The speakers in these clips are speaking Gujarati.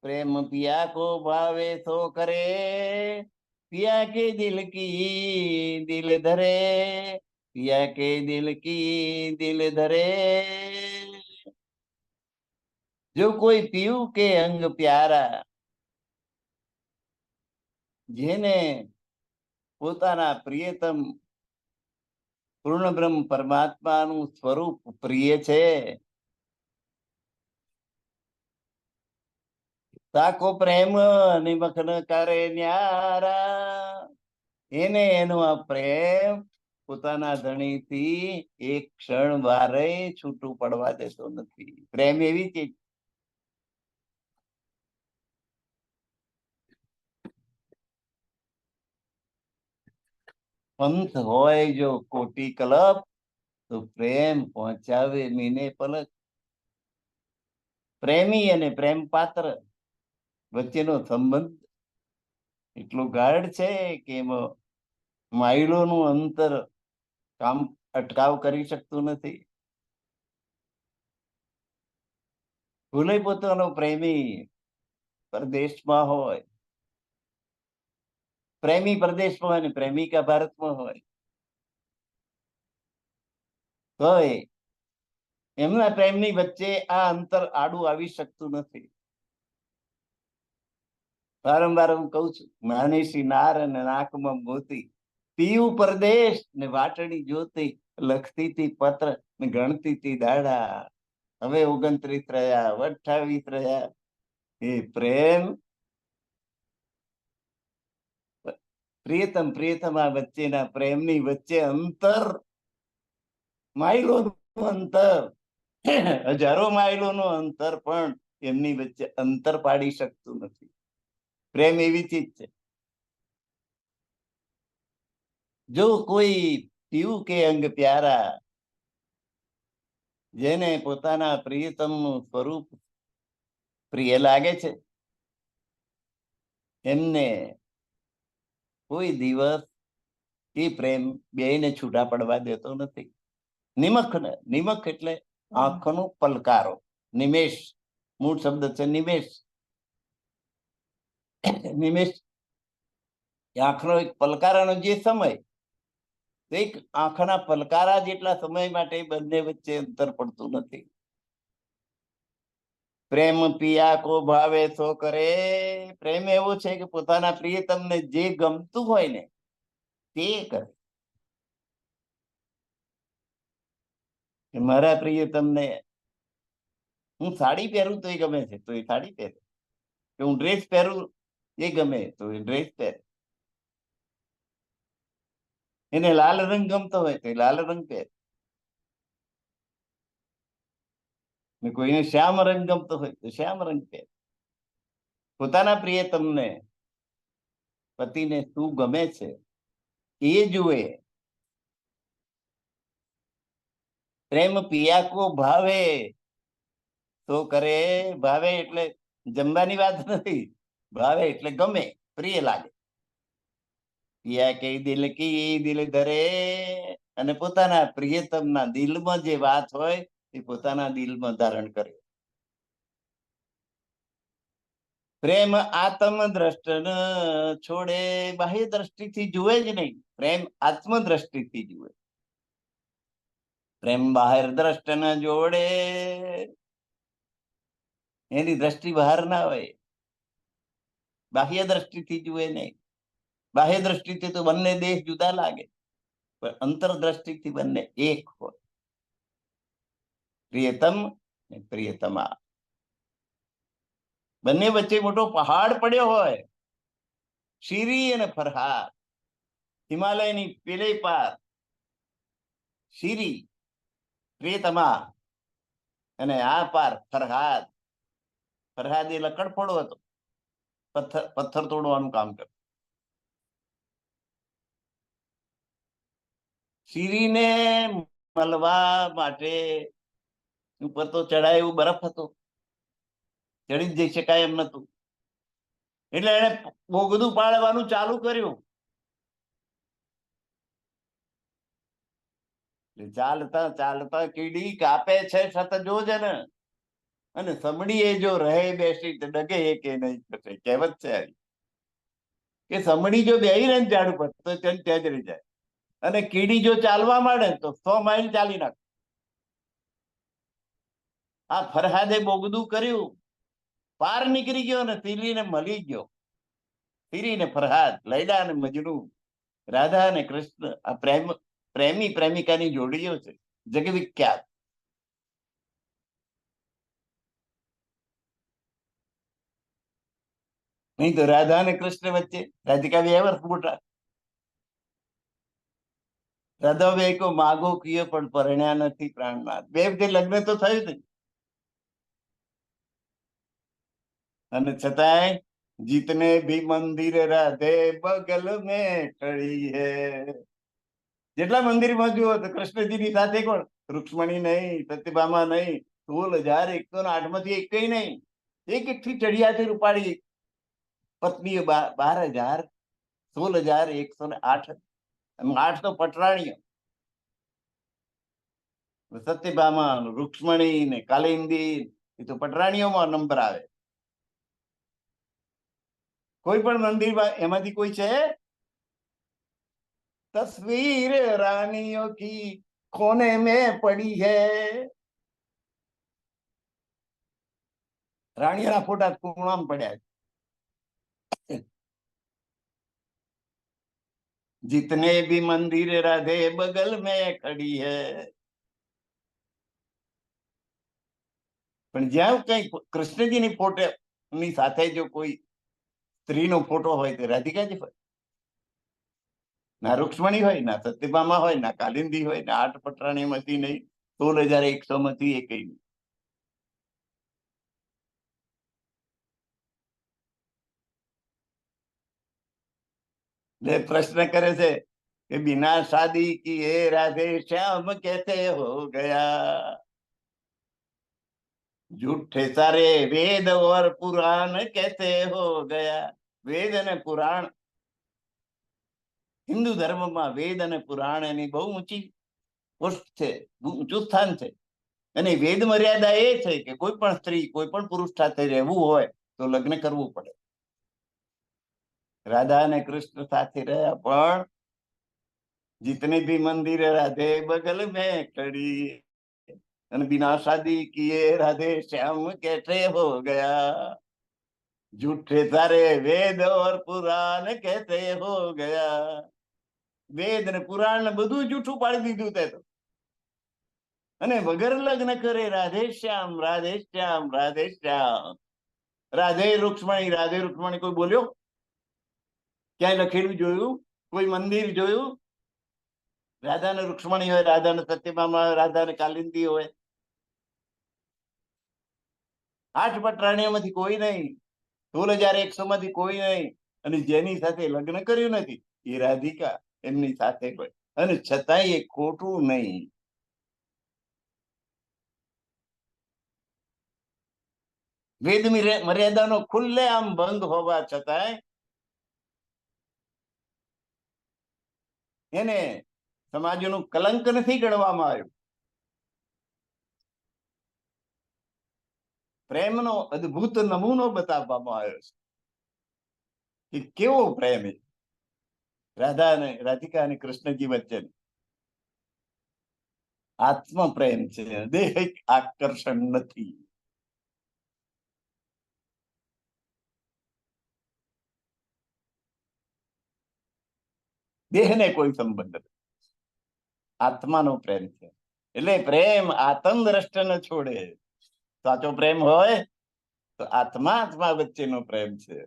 प्रेम पिया को भावे सो करे, पिया के दिल की दिल धरे, पिया के दिल की दिल धरे। जो कोई पीयू के अंग प्यारा, જેને પોતાના પ્રિયતમ પૂર્ણ બ્રહ્મ પરમાત્માનું સ્વરૂપ પ્રિય છે, તાકો પ્રેમ નિમગ્ન કરે ન્યારા, એને એનો આ પ્રેમ પોતાના ધણીથી એક ક્ષણ વારે છૂટું પડવા દેતો નથી. પ્રેમ એવી ચીજ. પંથ હોય જો કોટી કલપ, તો પ્રેમ પહોંચાવે મીને પલક. પ્રેમી અને પ્રેમ પાત્ર વચ્ચેનો સંબંધ એટલો ગાઢ છે કે એમાં માઇલોનું અંતર કામ અટકાવ કરી શકતું નથી. ભૂલે પોતાનો પ્રેમી પરદેશમાં હોય, પ્રેમી પરદેશમાં હોય ને પ્રેમિકા ભારતમાં હોય, તો એમના પ્રેમની વચ્ચે આ અંતર આડું આવી શકતું નથી. વારંવાર હું કઉ છું, માનીશી નાર અને નાકમાં મોતી, પીયું પરદેશ ને વાટડી જોતી, લખતી હતી પત્ર ને ગણતી હતી દાડા, હવે 29 રહ્યા, 28 રહ્યા. એ પ્રેમ પ્રિયતમ પ્રિયતમા વચ્ચેના પ્રેમની વચ્ચે અંતર, માઇલોનું અંતર, હજારો માઇલોનું અંતર પણ એમની વચ્ચે અંતર પાડી શકતું નથી. પ્રેમ એવી ચીજ છે. જો કોઈ પીવું કે અંગ પ્યારા, જેને પોતાના પ્રિયતમનું સ્વરૂપ પ્રિય લાગે છે, એમને કોઈ દિવસ એ પ્રેમ બેયને છૂટા પડવા દેતો નથી. નિમખ ને, નિમખ એટલે આંખનો પલકારો. નિમેષ મૂળ શબ્દ છે નિમેષ. નિમેષ આંખનો એક પલકારાનો જે સમય, એક આંખના પલકારા જેટલા સમય માટે બંને વચ્ચે અંતર પડતું નથી. પ્રેમ પિયા કો ભાવે સો કરે. પ્રેમ એવો છે કે પોતાના પ્રિયતમને જે ગમતું હોય ને તે કરે. મારા પ્રિયતમને હું સાડી પહેરું તો એ ગમે છે તો એ સાડી પહેરે, કે હું ડ્રેસ પહેરું એ ગમે તો એ ડ્રેસ પહેરે, એને લાલ રંગ ગમતો હોય તો એ લાલ રંગ પહેરે, ને કોઈને શ્યામ રંગ ગમતો હોય તો શ્યામ રંગ પહેરે. પોતાના પ્રિયતમને, પતિને શું ગમે છે એ જુએ. પ્રેમ પિયા કો ભાવે તો કરે. ભાવે એટલે જમવાની વાત નથી, ભાવે એટલે ગમે, પ્રિય લાગે. પિયા કે દિલ કી દિલ ધરે, અને પોતાના પ્રિયતમના દિલમાં જે વાત હોય એ પોતાના દિલમાં ધારણ કરે. પ્રેમ આત્મ દ્રષ્ટ ન છોડે. બાહ્ય દ્રષ્ટિથી જુએ જ નહીં, પ્રેમ આત્મ દ્રષ્ટિથી જુએ. પ્રેમ બહાર દ્રષ્ટ ન જોડે, એની દ્રષ્ટિ બહાર ના હોય, બાહ્ય દ્રષ્ટિથી જુએ નહીં. બાહ્ય દ્રષ્ટિથી તો બંને દેશ જુદા લાગે, પણ અંતરદ્રષ્ટિથી બંને એક હોય. પ્રિયતમ ને પ્રિયતમા બંને વચ્ચે મોટો પહાડ પડ્યો હોય, શીરી અને ફરહાદ. હિમાલયની પેલે પાર શીરી પ્રિયતમા, અને આ પાર ફરહાદ. ફરહાદ એ લકડફોડો હતો, પથ્થર તોડવાનું કામ કરતો. શીરીને મળવા માટે ઉપર તો ચડાય એવું બરફ હતો, ચડી જ જઈ શકાય એમ નતું, એટલે એને બોગદું પાડવાનું ચાલુ કર્યું. ચાલતા ચાલતા કીડી કાપે છે છત જોજન, અને સમડીએ જો રહે બેસી તો ડગે કે નહીં થશે. કહેવત છે આવી કે સમડી જો બેહી રહે ને ઝાડ ઉપર તો ત્યાં જ રહી જાય, અને કીડી જો ચાલવા માંડે તો 100 માઇલ ચાલી નાખે. આ ફરહાદે બોગદું કર્યું, પાર નીકળી ગયો ને તીલીને મળી ગયો. તીરી ને ફરહાદ, લૈલા અને મજનુ, રાધા અને કૃષ્ણ, આ પ્રેમી પ્રેમિકાની જોડીઓ છે જગવિખ્યાત. નહીં તો રાધા અને કૃષ્ણ વચ્ચે રાધિકા વ્યવહાર મોટા. રાધા બે કો માગો કયો પણ પરણ્યા નથી પ્રાણનાથ. બે વખતે લગ્ન તો થયું જ, અને છતાંય જીતને ભી મંદિર રાધે બગલ મેં ખડી હે. જેટલા મંદિરમાં જુઓ તો કૃષ્ણજીની સાથે કોણ? રૂક્ષ્મણી નહીં, સત્યભામા નહીં, 16,108 માંથી એક નહીં. એક એકથી ચડિયાતી રૂપાળી પત્નીઓ 12,000, 16,108. 8 તો પટરાણીઓ, સત્યભામા, રૂક્ષ્મણી ને કાલિંદી, એ તો પટરાણીઓમાં નંબર આવે. કોઈ પણ મંદિરમાં એમાંથી કોઈ છે? તસવીર રાનિયો કી કોને મેં પડી હે. રાણીઓના ફોટા ખૂણામાં પડ્યા છે. जितने भी मंदिर राधे बगल में खड़ी है. પણ જ્યાં કઈ કૃષ્ણજીની ફોટો ની સાથે જો કોઈ સ્ત્રીનો ફોટો હોય તો રાધિકાજી હોય. ના રૂક્ષ્મણી હોય, ના સત્યભામા હોય, ના કાલિંદી હોય, ના 8 પટરાણી માંથી નહીં, 16,100 માંથી એક નહીં. પ્રશ્ન કરે છે કે બિના શાદી કી એ રાધે શ્યામ કેસે હો ગયા. झूठे सारे वेद और पुराण कैसे हो गया. વેદ અને પુરાણ, હિન્દુ ધર્મમાં વેદ અને પુરાણ એની બહુ ઊંચી પોસ્ટ છે, ઊંચું સ્થાન છે. અને વેદ મર્યાદા એ છે કે કોઈ પણ સ્ત્રી કોઈ પણ પુરુષ સાથે રહેવું હોય તો લગ્ન કરવું પડે. રાધા અને કૃષ્ણ સાથે રહ્યા, પણ जितने भी मंदिर राधे बगल में खड़ी, અને बिना शादी किए राधे श्याम कैसे हो गया. झूठे सारे वेद और पुराण कैसे हो गया. વેદ ને પુરાણ ને બધું જૂઠું પાડી દીધું તે તો. અને વગર લગ્ન કરે રાધે શ્યામ, રાધે શ્યામ, રાધે શ્યામ. રાધે રૂક્ષ્મણી કોઈ બોલ્યો? ક્યાંય લખેલું જોયું? કોઈ મંદિર જોયું? રાધા ને રૂક્ષ્મણી હોય, રાધા ને સત્યભામા હોય, રાધા ને કાલિંદી હોય. 8 પટરાણીઓમાંથી કોઈ નહીં, 16,100 માંથી કોઈ નહીં. અને જેની સાથે લગ્ન કર્યું નથી એ રાધિકા એમની સાથે હોય, અને છતાંય એ ખોટું નહીં. વેદ મર્યાદાનો ખુલ્લે આમ ભંગ હોવા છતાંય એને સમાજનું કલંક નથી ગણવામાં આવ્યું. પ્રેમનો અદ્ભુત નમૂનો બતાવવામાં આવ્યો છે કે કેવો પ્રેમ છે રાધિકા અને કૃષ્ણજી વચ્ચે. આત્મ પ્રેમ છે, દૈહિક આકર્ષણ નથી. દેહને કોઈ સંબંધ નથી, આત્માનો પ્રેમ છે. એટલે પ્રેમ આત્મ દ્રષ્ટ ન છોડે. સાચો પ્રેમ હોય તો આત્મા વચ્ચેનો પ્રેમ છે,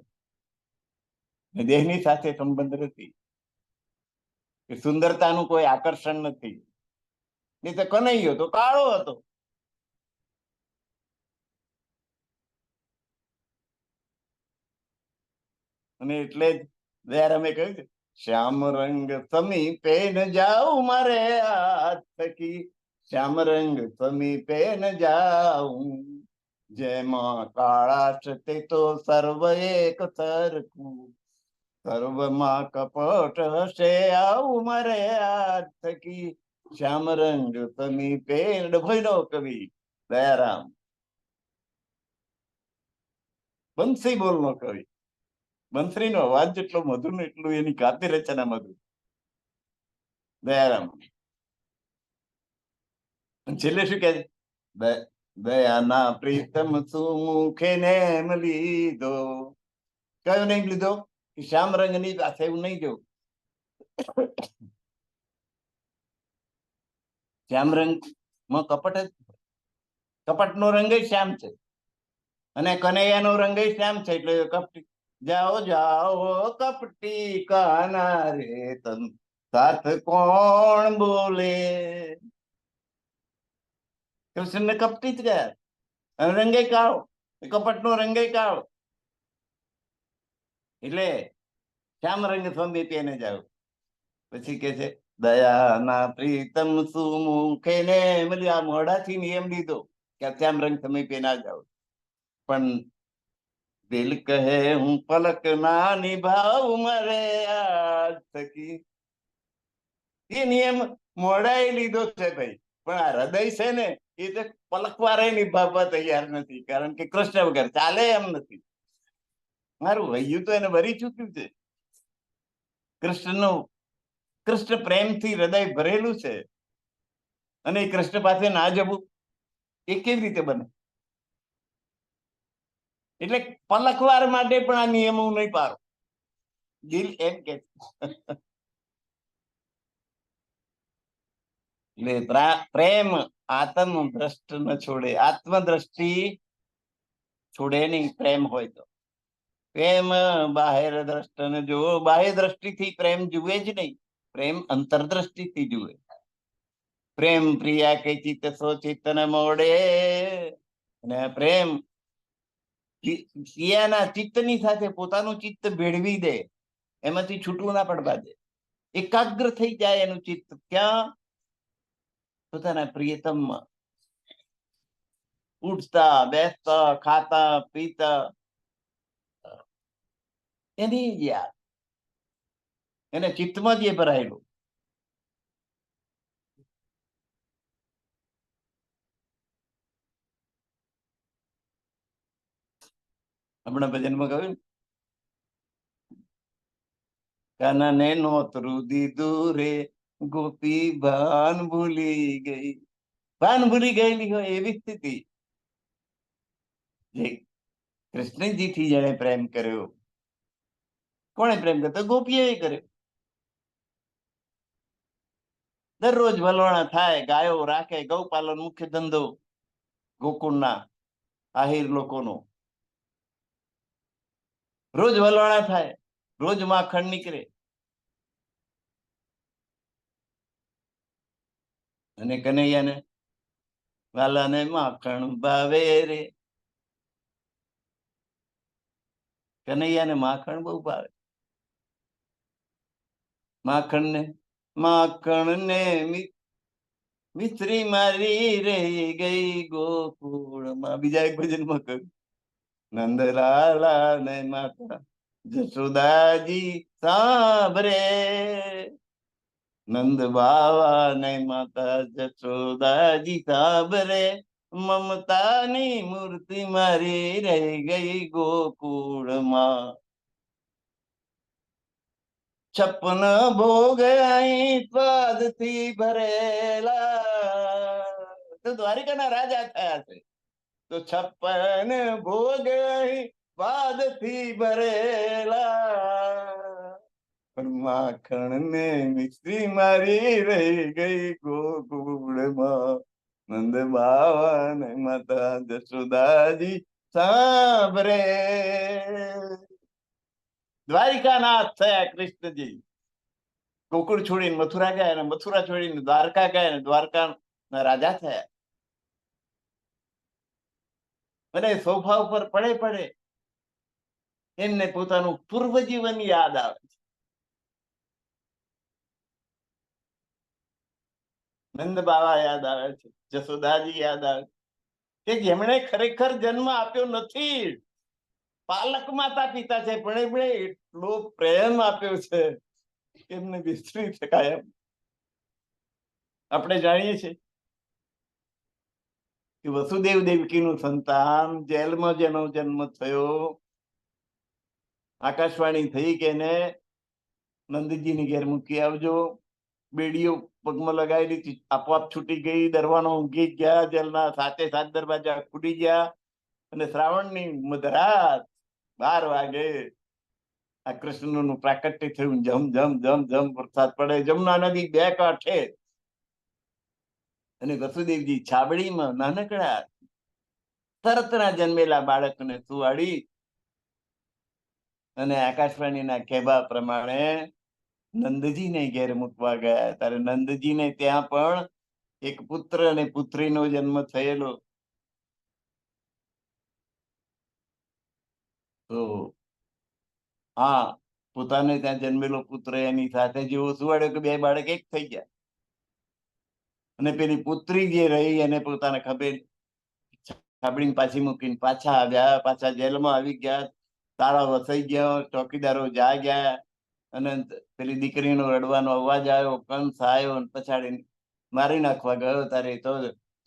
દેહની સાથે સંબંધ નથી. સુંદરતાનું કોઈ આકર્ષણ નથી. નહીં તો કનૈયો તો કાળો હતો. અને એટલે જ અમે કહ્યું છે, શ્યામ રંગ સમીપે ન જાઉં મારે હાથ થકી, શ્યામ રંગ સમીપે ન જાઉં, જેમાં કાળાશ તે તો સર્વ એક સરખું, સર્વમાં કપટ હશે આવું મારે હાથ થકી, શ્યામ રંગ સમીપે. ડભોઈનો કવિ દયારામ. બંસી બોલનો કવિ. બંસરીનો અવાજ જેટલો મધુર ને એટલું એની કાવ્ય રચના મધુર. દયારામ છેલ્લે શું કે છે? દયાના પ્રીતમ સુમુખે નેમ લીધો. કયો નહીં લીધો? શ્યામ રંગ ની પાસે એવું નહીં જોવું. શ્યામ રંગ માં કપટ જ, કપટ નો રંગ શ્યામ છે અને કનૈયાનો રંગ શ્યામ છે. એટલે કપટી જાઓ જાઓ કપટી કાના રે તન સાથ કોણ બોલે. કૃષ્ણ ને કપટી જ ગયા અને રંગે કાળો, કપટ નો રંગે કાળો. એટલે શ્યામ રંગ સ્વામી તેને જાવ. પછી કે છે દયાના પ્રીતમ સુમુખે ને આ મોઢાથી નિયમ લીધો કે શ્યામ રંગ તમે પે ના જાઓ, પણ દિલ કહે હું પલક ના નિભાવ મરે આજ થકી. એ નિયમ મોઢાએ લીધો છે ભાઈ, પણ આ હૃદય છે ને એ તો પલકવારે નિભાવવા તૈયાર નથી, કારણ કે કૃષ્ણ વગર ચાલે એમ નથી. મારું વૈયું તો એને ભરી ચૂક્યું છે. કૃષ્ણનું, કૃષ્ણ પ્રેમથી હૃદય ભરેલું છે અને એ કૃષ્ણ પાસે ના જવું એ કેવી રીતે બને? એટલે પલકવાર માટે પણ આ નિયમો નહીં પાડો. દિલ એમ કે એટલે પ્રેમ આત્મ દ્રષ્ટ ન છોડે, આત્મદ્રષ્ટિ છોડે નહીં પ્રેમ હોય તો. પ્રેમ બાહેર દ્રષ્ટ ને જો, બાહ્ય દ્રષ્ટિથી પ્રેમ જુએ જ નહીં, પ્રેમ અંતરદ્રષ્ટિથી જુએ. પ્રેમ પ્રિયા કે ચિત્ત સો ચિત્ત ને મોડે. અને પ્રેમ પ્રિયાના ચિત્તની સાથે પોતાનું ચિત્ત ભેળવી દે, એમાંથી છૂટવું ના પડવા દે. એકાગ્ર થઈ જાય એનું ચિત્ત ક્યાં? પોતાના પ્રિયતમમાં. ઉઠતા બેસતા ખાતા પીતા એની યાદ, એને ચિત્તમાં જ એ ભરાયેલું. હમણાં ભજનમાં કહ્યું, કાનાને નોતરું દીધું રે ગોપી ભાન ભૂલી ગઈ. ભાન ભૂલી ગયેલી હોય એવી સ્થિતિ. જે કૃષ્ણજી થી જેને પ્રેમ કર્યો, કોણે પ્રેમ કર્યો? ગોપીએ કર્યો. દરરોજ વલોણા થાય, ગાયો રાખે, ગૌપાલન મુખ્ય ધંધો ગોકુળના આહિર લોકોનો. રોજ વલોણા થાય, રોજ માખણ નીકળે. અને કનૈયાને વાલાને માખણ ભાવે રે. કનૈયાને માખણ બહુ ભાવે. માખણ ને મિશ્રી મારી રહી ગઈ ગોકુળમાં. બીજા એક ભજનમાં કહ્યું, નંદલાલા ને માતા જશોદાજી સાંભરે. નંદ બાવા ને માતા જશોદાજી સાંભરે. મમતાની મૂર્તિ મારી રહી ગઈ ગોકુળમાં. છપ્પન ભોગ અહીં સ્વાદ થી ભરેલા. તો દ્વારિકાના રાજા થયા છે, તો છપ્પન ભોગ અહીં સ્વાદ થી ભરેલા. પણ માખણ ને મિશ્રી મારી રહી ગઈ ગોકુળમાં. નંદ બાવા ને માતા જશોદાજી સાંભરે. દ્વારિકાનાથ થયા કૃષ્ણજી. ગોકુળ છોડીને મથુરા ગયા, અને મથુરા છોડીને દ્વારકા ગયા, અને દ્વારકા ના રાજા થયા. અને સોફા ઉપર પડે પડે એમને પોતાનું પૂર્વ જીવન યાદ આવે છે. નંદ બાવા યાદ આવે છે, જશોદાજી યાદ આવે છે, કે જેમણે ખરેખર જન્મ આપ્યો નથી. પાલક માતા પિતા છે, પણ એમણે એટલો પ્રેમ આપ્યો છે કે એમને વિસરી શકાય એમ. આપણે જાણીએ છીએ કે વસુદેવ દેવકીનું સંતાન, જેલમાં જેનો જન્મ થયો આકાશવાણી થઈ કે એને નંદજીની ઘેર મૂકી આવજો. બેડીઓ પગમાં લગાવી દીધી, આપોઆપ છૂટી ગઈ, દરવાનો ઊંઘી ગયા, જેલના 7 દરવાજા ખુલી ગયા, અને શ્રાવણની મધરાત 12 વાગે આ કૃષ્ણનું પ્રાકટ્ય થયું. જમ જમ જમ જમ વરસાદ પડે, જમુના નદી 2 કાંઠે. અને વસુદેવજી છાબડીમાં નાનકડા તરતના જન્મેલા બાળકને સુવાડી અને આકાશવાણીના કહેવા પ્રમાણે નંદજીને ઘેર મૂકવા ગયા. ત્યારે નંદજીને ત્યાં પણ એક પુત્ર અને પુત્રીનો જન્મ થયેલો. તો હા, પોતાને ત્યાં જન્મેલો પુત્ર એની સાથે જેવો સુવાડ્યો કે 2 બાળક એક થઈ ગયા. અને પેલી પુત્રી જે રહી એને પોતાના ખભે છાબડીને પાછી મૂકીને પાછા આવ્યા. પાછા જેલમાં આવી ગયા, તાળા વસાઈ ગયા, ચોકીદારો જાગ્યા, અને પેલી દીકરીનો રડવાનો અવાજ આવ્યો, કંસ આવ્યો, પછાડી મારી નાખવા ગયો. તારે તો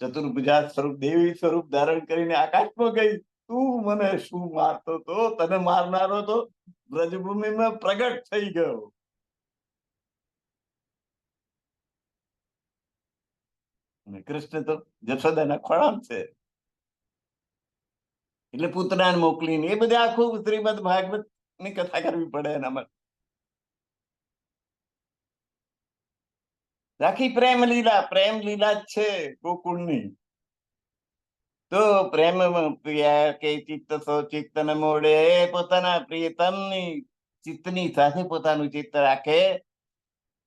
ચતુર્ભુજા સ્વરૂપ, દેવી સ્વરૂપ ધારણ કરીને આકાશમાં ગઈ. તું મને શું મારતો તો? તને મારનારો તો બ્રજભૂમિમાં પ્રગટ થઈ ગયો. કૃષ્ણ તો જશોદાના ખોળામાં છે. એટલે પૂતનાને મોકલીને એ બધે આખું શ્રીમદ ભાગવત ની કથા કરવી પડે એનામાં. આખી પ્રેમ લીલા જ છે ગોકુળની. તો પ્રેમ કે ચિત્ત સો ચિત્ત ન મોડે, પોતાના પ્રિયતમની ચિત્તની સાથે પોતાનું ચિત્ત રાખે.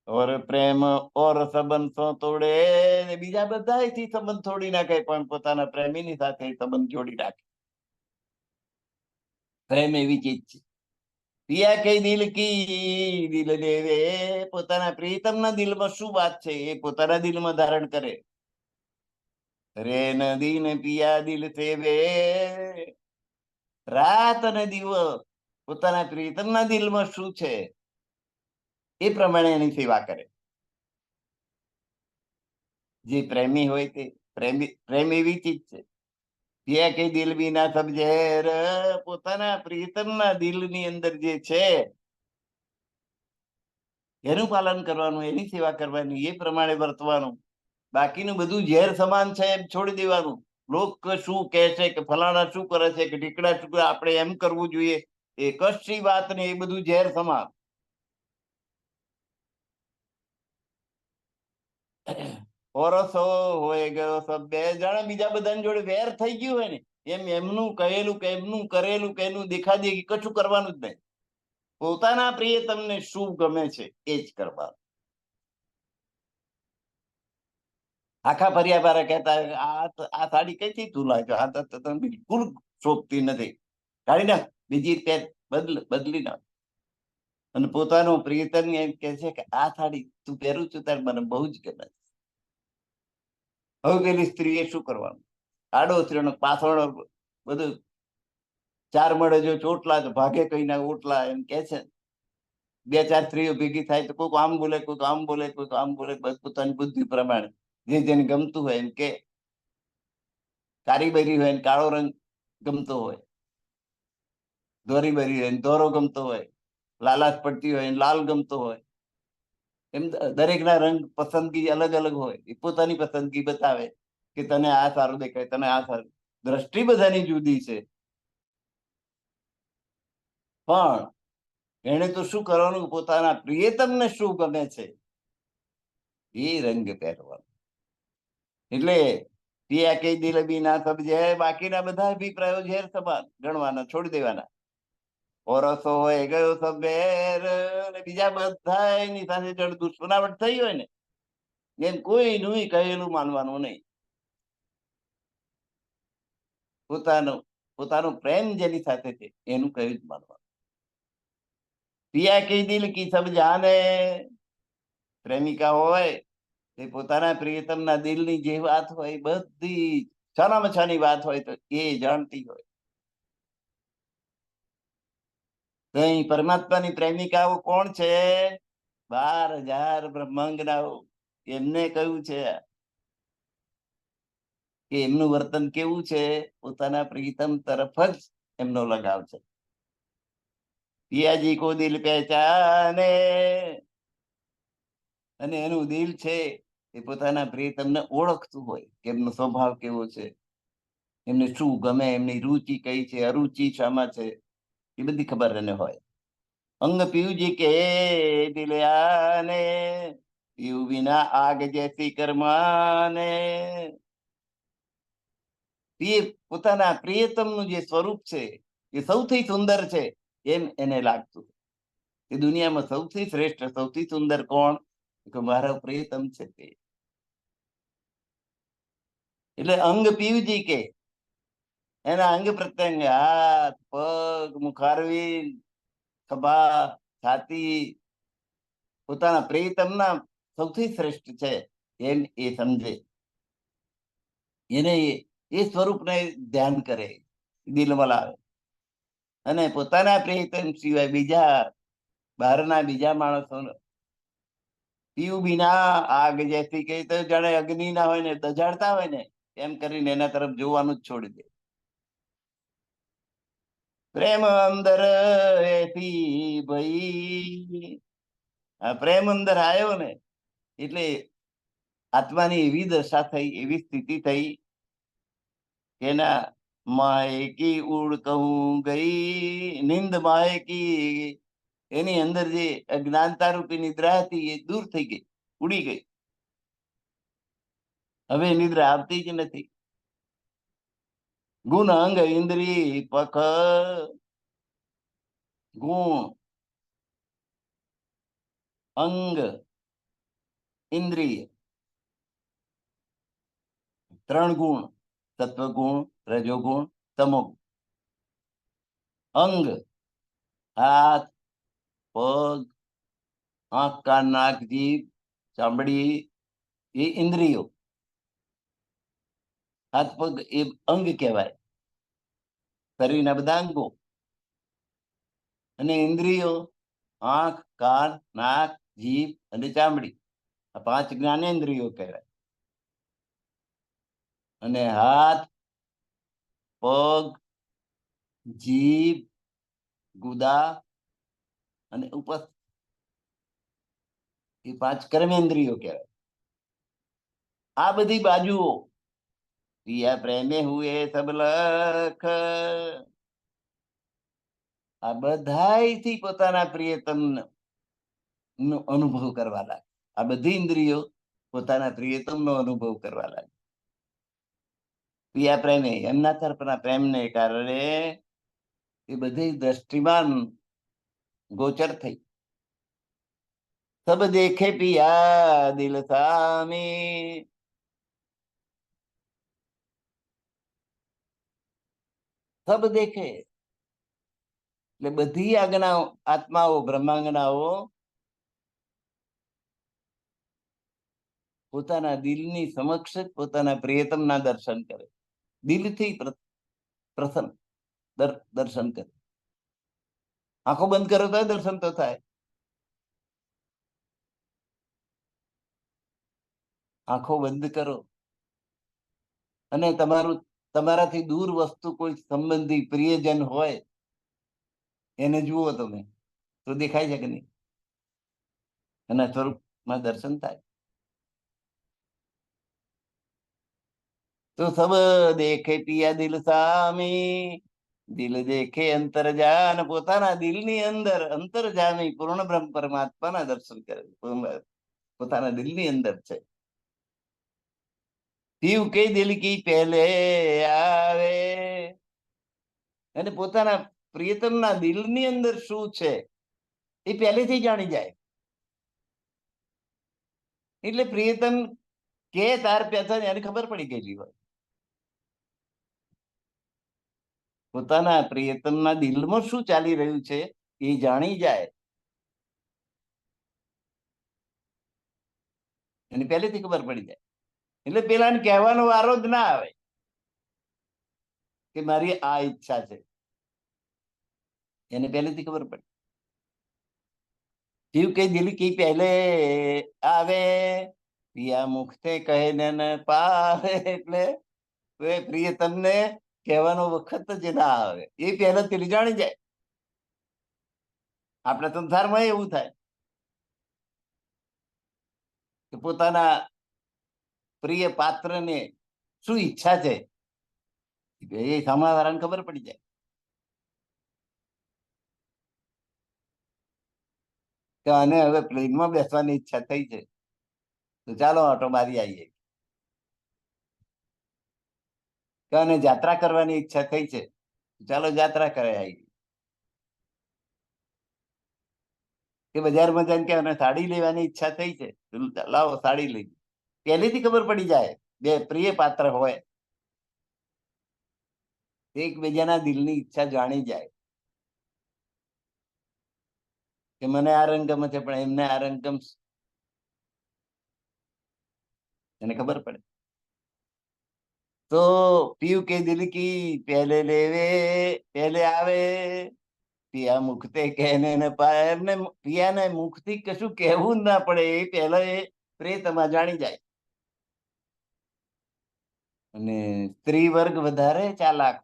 ઓર પ્રેમ ઓર સંબંધ સો તોડે, બીજા બધાથી સંબંધ તોડી નાખે, પણ પોતાના પ્રેમીની સાથે સંબંધ જોડી રાખે. પ્રેમ એવી ચીજ છે. પિયા કે દિલ કી દિલ દેવે, પોતાના પ્રિયતમના દિલમાં શું વાત છે એ પોતાના દિલમાં ધારણ કરે. રે નદી ને પિયા દિલ સેવે, રાત અને દિવસ પોતાના પ્રિયતમના દિલમાં શું છે એ પ્રમાણે એની સેવા કરે. જે પ્રેમી હોય તે પ્રેમ એવી ચીજ છે. પિયા કે દિલ વિના સબ ઝેર, પોતાના પ્રિયતમના દિલની અંદર જે છે એનું પાલન કરવાનું, એની સેવા કરવાની, એ પ્રમાણે વર્તવાનું. બાકીનું બધું ઝેર સમાન છે એમ છોડી દેવાનું. લોક શું કહે છે, કે ફલાણા શું કરે છે, કે ઢીકડા શું કરે, આપણે એમ કરવું જોઈએ, એ કશી વાત નહીં. એ બધું ઝેર સમાન. ઓરસો હોય ગયો સબ, 2 જણા બીજા બધાની જોડે વેર થઈ ગયું હોય ને, એમ એમનું કહેલું કે એમનું કરેલું કે એનું દેખાદેખી કશું કરવાનું જ નહીં. પોતાના પ્રિય તમને શું ગમે છે એ જ કરવાનું. આખા પરિવાર કહેતા આ સાડી કઈથી તું લાગ્યો, આ તો તને બિલકુલ શોભતી નથી, કાઢી નાખ, બીજી બદલી નાખ. અને પોતાનો પ્રિયતમ એમ કે છે કે આ સાડી તું પહેરું છું ત્યારે મને બહુ જ ગમે છે. હવે પેલી સ્ત્રીએ શું કરવાનું? આડોતરીનો પાછળ બધું 4 મળે જો ચોટલા તો ભાગે કઈ ના ઓટલા, એમ કે છે. 2-4 સ્ત્રીઓ ભેગી થાય તો કોઈક આમ બોલે, કોઈક આમ બોલે, કોઈક આમ બોલે, પોતાની બુદ્ધિ પ્રમાણે જે જેને ગમતું હોય. એમ કે કારીબરી હોય ને કાળો રંગ ગમતો હોય, દોરીબરી હોય દોરો ગમતો હોય, લાલાશ પડતી હોય લાલ ગમતો હોય. એમ દરેકના રંગ પસંદગી અલગ અલગ હોય. એ પોતાની પસંદગી બતાવે કે તને આ સારું દેખાય, તને આ સારું. દ્રષ્ટિ બધાની જુદી છે, પણ એને તો શું કરવાનું? પોતાના પ્રિયતમને શું ગમે છે એ રંગ પહેરવાનો. એટલે પિયા કે દિલ બી ના સમજે, બાકીના બધા અભિપ્રાયો ઝેર સમાન ગણવાના, છોડી દેવાના. ઓરસો હોય ગયો સબેર, બીજા બધા એની સાથે જડ દુશ્મનાવટ થઈ હોય ને, એમ કોઈ નું કહેલું માનવાનું નહીં. પોતાનું પ્રેમ જેની સાથે છે એનું કહ્યું જ માનવાનું. પિયા કે દિલ કી સબ જાને, પ્રેમિકા હોય એ પોતાના પ્રિયતમના દિલની જે વાત હોય બધી છાનામાં છાની વાત હોય તો એ જાણતી હોય. કઈ પરમાત્માની પ્રેમિકાઓ કોણ છે? 12,000 બ્રહ્માંગનાઓ. એમને કહ્યું છે કે એમનું વર્તન કેવું છે? પોતાના પ્રિયતમ તરફ જ એમનો લગાવ છે. પિયાજી કો દિલ પહેચાને, અને એનું દિલ છે એ પોતાના પ્રિયતમને ઓળખતું હોય કે એમનો સ્વભાવ કેવો છે, એમને શું ગમે, એમની રુચિ કઈ છે, અરુચિ શામાં છે, એ બધી ખબર એને હોય. અંગ પીયુજી કે દિલ આને, પીયુ વિના આગ જેસી કર્માને. એ પોતાના પ્રિયતમનું જે સ્વરૂપ છે એ સૌથી સુંદર છે એમ એને લાગતું. એ દુનિયામાં સૌથી શ્રેષ્ઠ, સૌથી સુંદર કોણ? કે મારો પ્રિયતમ છે તે. એટલે અંગ પીયુજી કે એના અંગ પ્રત્યંગ, હાથ, પગ, મુખારવી, ખભા, છાતી પોતાના પ્રિયતમના સૌથી શ્રેષ્ઠ છે એમ એ સમજે. એને એ સ્વરૂપને ધ્યાન કરે, દિલમાં લાવે. અને પોતાના પ્રિયતમ સિવાય બીજા બહારના બીજા માણસો પીવું વિના આગ જેથી કે તો જાણે અગ્નિ ના હોય ને દજાડતા હોય ને એમ કરીને એના તરફ જોવાનું જ છોડી દે. પ્રેમ અંદર એથી ભાઈ, આ પ્રેમ અંદર આવ્યો ને એટલે આત્માની એવી દશા થઈ, એવી સ્થિતિ થઈ કે ના માય કી ઉડ કહું ગઈ, નિંદ માય કી, એની અંદર જે અજ્ઞાનતા રૂપી નિદ્રા હતી એ દૂર થઈ ગઈ, ઉડી ગઈ. હવે નિદ્રા આવતી જ નથી. ગુણ અંગ ઇન્દ્રિય પખ, ગુણ અંગ ઇન્દ્રિય ત્રણ ગુણ, સત્વગુણ, રજોગુણ, તમોગુણ. અંગ હાથ, પગ, આંખ, કાન, નાક, જીભ, ચામડી એ ઇન્દ્રિયો. હાથ પગ એ અંગ કહેવાય, શરીરના બધા અંગો. અને ઇન્દ્રિયો આંખ, કાન, નાક, જીભ અને ચામડી, આ પાંચ જ્ઞાનેન્દ્રિયો કહેવાય. અને હાથ, પગ, જીભ, ગુદા અને ઉપસ્થ એ પાંચ કર્મેન્દ્રિયો કહેવાય. આ બધી બાજુઓ પિયા પ્રેમે હુએ સબ લખ, આ બધાથી પોતાના પ્રિયતમ નો અનુભવ કરવા લાગે. આ બધી ઇન્દ્રિયો પોતાના પ્રિયતમ નો અનુભવ કરવા લાગે. પિયા પ્રેમે એમના તરફના પ્રેમને કારણે એ બધી દ્રષ્ટિમાન ગોચર થઈ. સબ દેખે પિયા દિલ સામે, સબ દેખે એટલે બધી આજ્ઞાઓ, આત્માઓ, બ્રહ્માંગનાઓ પોતાના દિલની સમક્ષ પોતાના પ્રિયતમના દર્શન કરે, દિલથી પ્રસન્ન દર્શન કરે. આંખો બંધ કરો તો દર્શન તો થાય. આંખો બંધ કરો અને તમારાથી દૂર વસ્તુ કોઈ સંબંધી પ્રિયજન હોય એને જુઓ તમે તો દેખાય છે કે નહીં? એના સ્વરૂપમાં દર્શન થાય. તો સબ દેખે પિયા દિલ સામી, દિલ દેખે અંતરજાન, પોતાના દિલની અંદર અંતરજામી પૂર્ણ બ્રહ્મ પરમાત્માના દર્શન કરે, પોતાના દિલની અંદર છે. પીવ કે દિલ કી પહેલે આવે, અને પોતાના પ્રિયતમના દિલની અંદર શું છે એ પહેલેથી જાણી જાય. એટલે પ્રિયતમ કે તાર પેથન એને ખબર પડી ગયેલી હોય. પોતાના પ્રિયતમના દિલમાં શું ચાલી રહ્યું છે એ જાણી જાય, એને પહેલેથી ખબર પડી જાય. એટલે પેલાને કહેવાનો વારો જ ના આવે કે મારી આ ઈચ્છા છે, એને પહેલેથી ખબર પડે. જીવ કે દિલ કી પહેલે આવે, પિયા મુખતે કહે ને પાવે, એટલે પ્રિયતમને કહેવાનો વખત જ ના આવે, એ પહેલાથી જાણી જાય. આપણા સંસારમાં એવું થાય કે પોતાના પ્રિય પાત્રને શું ઈચ્છા છે એ સામા વાળાને ખબર પડી જાય કે આને હવે પ્લેનમાં બેસવાની ઈચ્છા થઈ છે, તો ચાલો ઓટો મારી આવીએ. કે આને યાત્રા કરવાની ઈચ્છા થઈ છે, ચાલો યાત્રા કરે આવી. કે બજારમાં જઈને કે આને સાડી લેવાની ઈચ્છા થઈ છે, લાવો સાડી લઈ. પહેલેથી ખબર પડી જાય, બે પ્રિય પાત્ર હોય એકબીજાના દિલની ઈચ્છા જાણી જાય કે મને આ રંગ ગમે છે પણ એમને આ રંગ ગમશે, એને ખબર પડે. તો પીયू કે દિલ કી પહેલે લેવે પહેલે આવે, પિયા મુખતે કહેને ન પાય. એમને પિયાને મુખથી કશું કહેવું જ ના પડે, એ પહેલા એ પ્રેતમાં જાણી જાય. અને સ્ત્રી વર્ગ વધારે ચાલાક,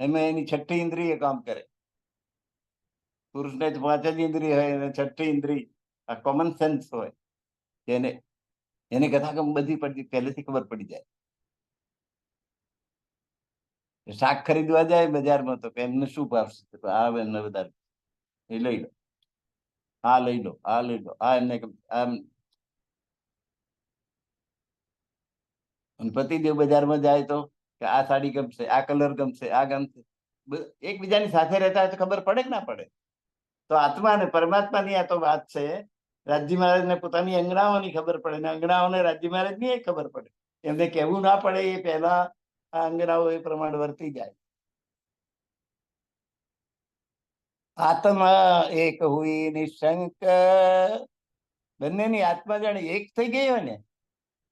એમાં એની છઠ્ઠી ઇન્દ્રિય કામ કરે. પુરુષને જ પાંચ જ ઇન્દ્રિય હોય અને છઠ્ઠી ઇન્દ્રિય આ કોમન સેન્સ હોય, એને એને કથા બધી પડતી પહેલેથી ખબર પડી જાય. શાક ખરીદવા જાય બજારમાં તો એમને શું ભાવશે, આ એમને વધારે એ લઈ લો, આ લઈ લો, આ લઈ લો, આ એમને આમ. પતિદેવ બજારમાં જાય તો કે આ સાડી ગમશે, આ કલર ગમશે, આ ગમશે. એકબીજાની સાથે રહેતા હોય તો ખબર પડે કે ના પડે. તો આત્મા અને પરમાત્માની આ તો વાત છે. રાજી મહારાજને પોતાની અંગણાઓની ખબર પડે ને અંગણાઓને રાજી મહારાજની એ ખબર પડે. એમને કહેવું ના પડે એ પહેલા આ અંગણાઓ એ પ્રમાણે વર્તી જાય. આત્મા એક હુઈ નિશંક, બંનેની આત્મા જાણે એક થઈ ગઈ હોય ને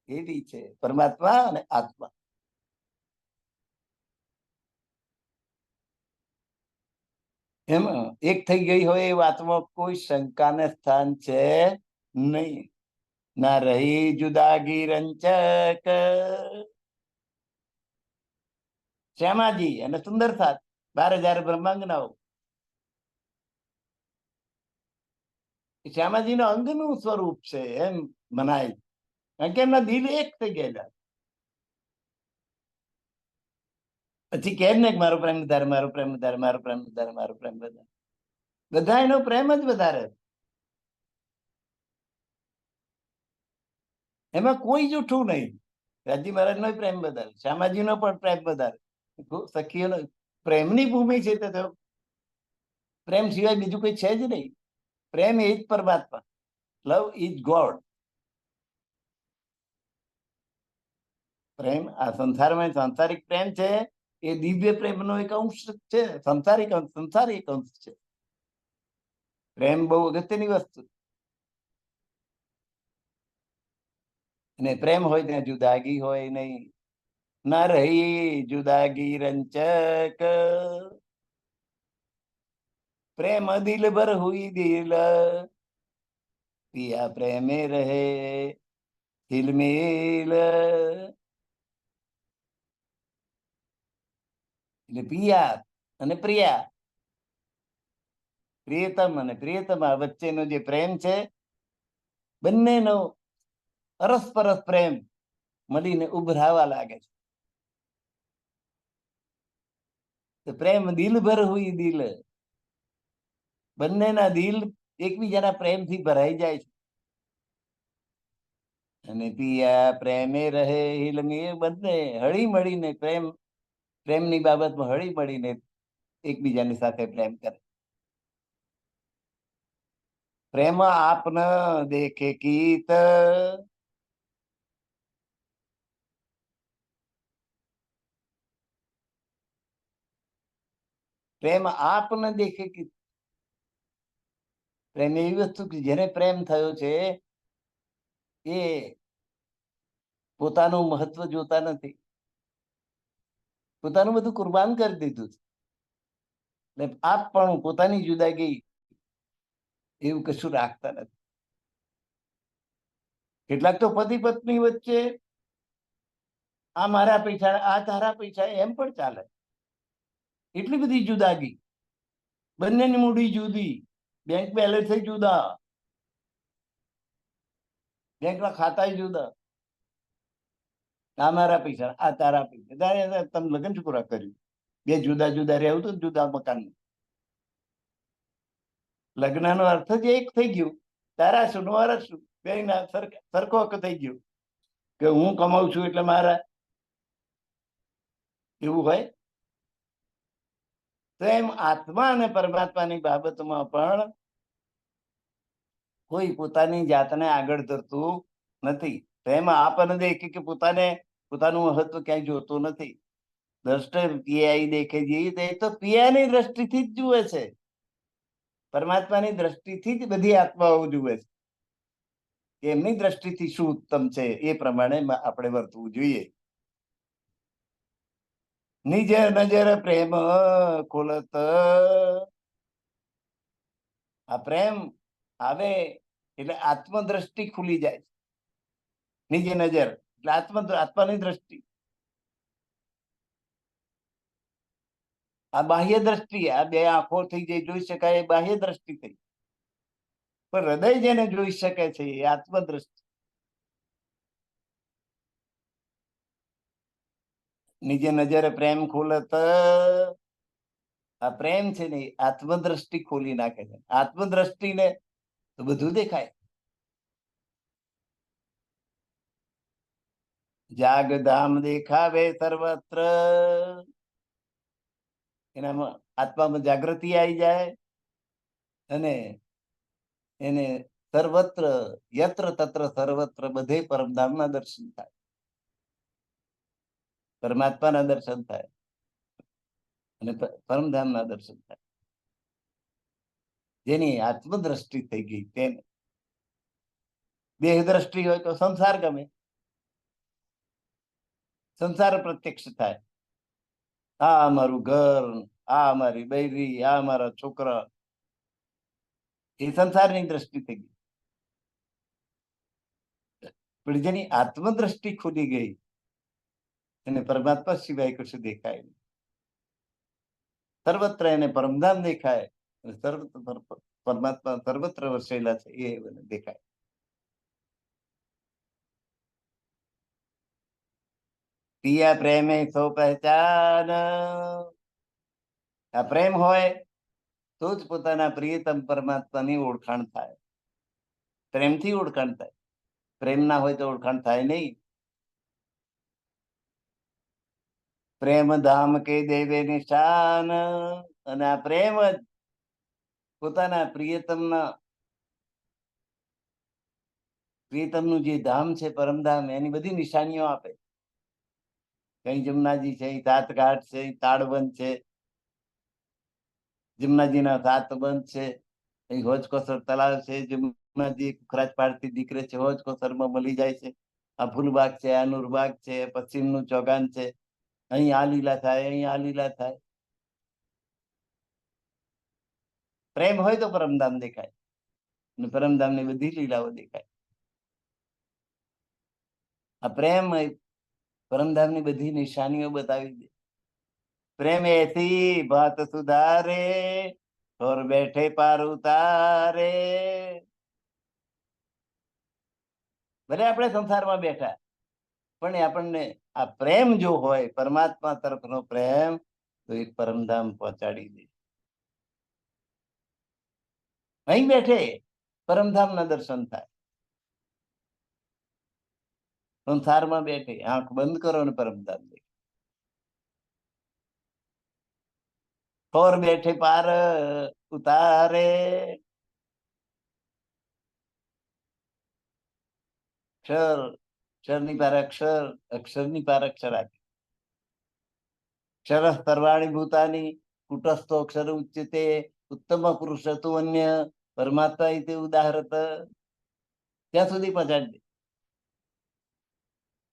એવી છે પરમાત્મા અને આત્મા. એમાં એક થઈ ગઈ હોય એ વાતમાં કોઈ શંકાને સ્થાન છે નહીં. ના રહી જુદાગી રંચક, શ્યામાજી અને સુંદર સાથ 12,000 બ્રહ્માંગનાઓ. શ્યામાજી નો અંગનું સ્વરૂપ છે એમ મનાય, કારણ કે એમના દિલ એક થઈ ગયેલા. પછી કે ને મારો પ્રેમ વધારે, મારો પ્રેમ વધારે, મારો પ્રેમ વધારે, મારો પ્રેમ વધારે. બધા એનો પ્રેમ જ વધારે, એમાં કોઈ જૂઠું નહીં. રાજી મહારાજ નો પ્રેમ વધારે, શ્યામાજી નો પણ પ્રેમ વધારે. સખીઓનો પ્રેમની ભૂમિ છે, તો પ્રેમ સિવાય બીજું કોઈ છે જ નહીં. પ્રેમ એ જ પરમાત્મા, લવ ઇઝ ગોડ. પ્રેમ આ સંસારમાં સાંસારિક પ્રેમ છે, એ દિવ્ય પ્રેમનો એક અંશ છે. સંસારિક અંશ છે. પ્રેમ બહુ અગત્યની વસ્તુ, અને પ્રેમ હોય ત્યાં જુદાગી હોય નહીં. ના રહી જુદાગી રંચક, પ્રેમ દિલ ભર હુઈ દિલ, પિયા પ્રેમે રહે હિલમિલ. એટલે પિયા અને પ્રિયા, પ્રિયતમ અને પ્રિયતમા વચ્ચેનો જે પ્રેમ છે, બંનેનો અરસપરસ પ્રેમ મળીને ઉભરાવા લાગે છે. તો પ્રેમ દિલ ભર હુઈ દિલ, બંનેના દિલ એકબીજાના પ્રેમથી ભરાઈ જાય છે. અને પિયા પ્રેમે રહે હિલમી, બંને હળી મળીને પ્રેમની બાબતમાં હળી મળીને એકબીજાની સાથે પ્રેમ કરે. પ્રેમ આપન દેખે કીત, પ્રેમ આપ ન દેખે કીત. પ્રેમ એવી વસ્તુ કે જેને પ્રેમ થયો છે એ પોતાનું મહત્વ જોતા નથી, પોતાનું બધું કુરબાન કરી દીધું છે. આપ પણ પોતાની જુદાગી એવું કશું રાખતા નથી. કેટલાક તો પતિ પત્ની વચ્ચે આ મારા પૈસા, આ તારા પૈસા એમ પણ ચાલે, એટલી બધી જુદાગી. બંનેની મૂડી જુદી, બેંક બેલેન્સ જુદા, બેંકના ખાતા જુદા. આ મારા પૈસા, આ તારા પૈસા. તારે તમે લગ્ન જ પૂરા કર્યું, બે જુદા જુદા રહેવું તો જુદા મકાન. લગ્ન નો અર્થ જ એક થઈ ગયું. તારા શું મારા શું, બે ના સરખો હક થઈ ગયો કે હું કમાઉં છું એટલે મારા, એવું હોય. તો એમ આત્મા અને પરમાત્માની બાબતમાં પણ કોઈ પોતાની જાતને આગળ ધરતું નથી. તો એમાં આપણને દેખે કે પોતાનું મહત્વ ક્યાંય જોતું નથી. દ્રષ્ટે પીઆઈ દેખે છે તો પીઆની દ્રષ્ટિથી જ જુએ છે, પરમાત્માની દ્રષ્ટિથી જ બધી આત્માઓ જુએ છે કે એમની દ્રષ્ટિથી શું ઉત્તમ છે એ પ્રમાણે આપણે વર્તવું જોઈએ. નિજ નજર પ્રેમ ખોલત, આ પ્રેમ આવે એટલે આત્મદ્રષ્ટિ ખુલી જાય. નિજ નજર એટલે આત્માની દ્રષ્ટિ. આ બાહ્ય દ્રષ્ટિ, આ બે આંખો થઈ જાય જોઈ શકાય એ બાહ્ય દ્રષ્ટિ થઈ, પણ હૃદય જેને જોઈ શકે છે એ આત્મદ્રષ્ટિ. નિજ નજર પ્રેમ ખોલત, આ પ્રેમ છે ને આત્મદ્રષ્ટિ ખોલી નાખે છે. આત્મદ્રષ્ટિને તો બધું દેખાય. જાગધામ દેખાવે સર્વત્ર, એનામાં આત્મામાં જાગૃતિ આવી જાય અને એને સર્વત્ર યત્ર તત્ર સર્વત્ર બધે પરમધામના દર્શન થાય, પરમાત્માના દર્શન થાય અને પરમધામના દર્શન થાય. જેની આત્મદ્રષ્ટિ થઈ ગઈ તેને. દેહ દ્રષ્ટિ હોય તો સંસાર ગમે, સંસાર પ્રત્યક્ષ થાય. આ અમારું ઘર, આ અમારી બૈરી, આ અમારા છોકરા, એ સંસારની દ્રષ્ટિ થઈ ગઈ. પણ જેની આત્મદ્રષ્ટિ ખુલી ગઈ એને પરમાત્મા સિવાય કશું દેખાય નહીં. સર્વત્ર એને પરમધામ દેખાય, પરમાત્મા સર્વત્ર વસેલા છે એ દેખાય. પિયા પ્રેમે સૌ પહેચાન, આ પ્રેમ હોય તો જ પોતાના પ્રિયતમ પરમાત્માની ઓળખાણ થાય. પ્રેમથી ઓળખાણ થાય, પ્રેમ ના હોય તો ઓળખાણ થાય નહીં. પ્રેમ ધામ કે દેવે નિશાન, અને આ પ્રેમ જ પોતાના પ્રિયતમનું જે ધામ છે પરમધામ, એની બધી નિશાનીઓ આપે. કઈ જમનાજી છે, સાત ઘાટ છે, તાળવન છે, જમનાજીના સાત બંધ છે, અહીં હોજકોસર તળાવ છે, જમનાજી ખરાજ પાડતી દીકરે છે, હોજકોસરમાં મળી જાય છે. આ ફૂલબાગ છે, આ નૂરબાગ છે, પશ્ચિમનું ચોગાન છે, અહીં આ લીલા થાય, અહીં આ લીલા થાય. પ્રેમ હોય તો પરમધામ દેખાય અને પરમધામની બધી લીલાઓ દેખાય. આ પ્રેમ પરમધામની બધી નિશાનીઓ બતાવી દે. પ્રેમ એસી બાત સુધારે ઓર બેઠે પાર ઉતારે. ભલે આપણે સંસારમાં બેઠા પણ આપણને આ પ્રેમ જો હોય પરમાત્મા તરફનો પ્રેમ, તો એ પરમધામ પહોંચાડી દે. અહીં બેઠે પરમધામના દર્શન થાય. સંસારમાં બેઠે આંખ બંધ કરો ને પરમધામ દેખાય. ઓર બેઠે પાર ઉતારે. અક્ષર, અક્ષરની પાર અક્ષર, અક્ષરની પાર અક્ષર આપી. અક્ષર સર્વાણી ભૂતાની કુટસ્થ અક્ષર ઉચ્યતે ઉત્તમ પુરુષ હતું અન્ય પરમાત્મા ઇતિ ઉદાહરત. ત્યાં સુધી પહોંચાડી દે.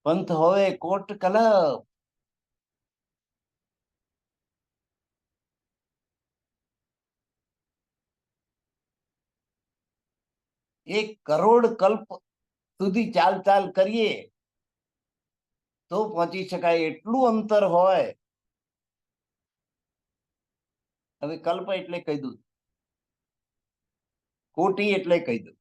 પંથ હોવે કોટ કલપ, એક કરોડ કલ્પ સુધી ચાલ કરીએ તો પહોંચી શકાય એટલું અંતર હોય. હવે કલ્પ એટલે કહી દઉં, કોટી એટલે કહી દઉં.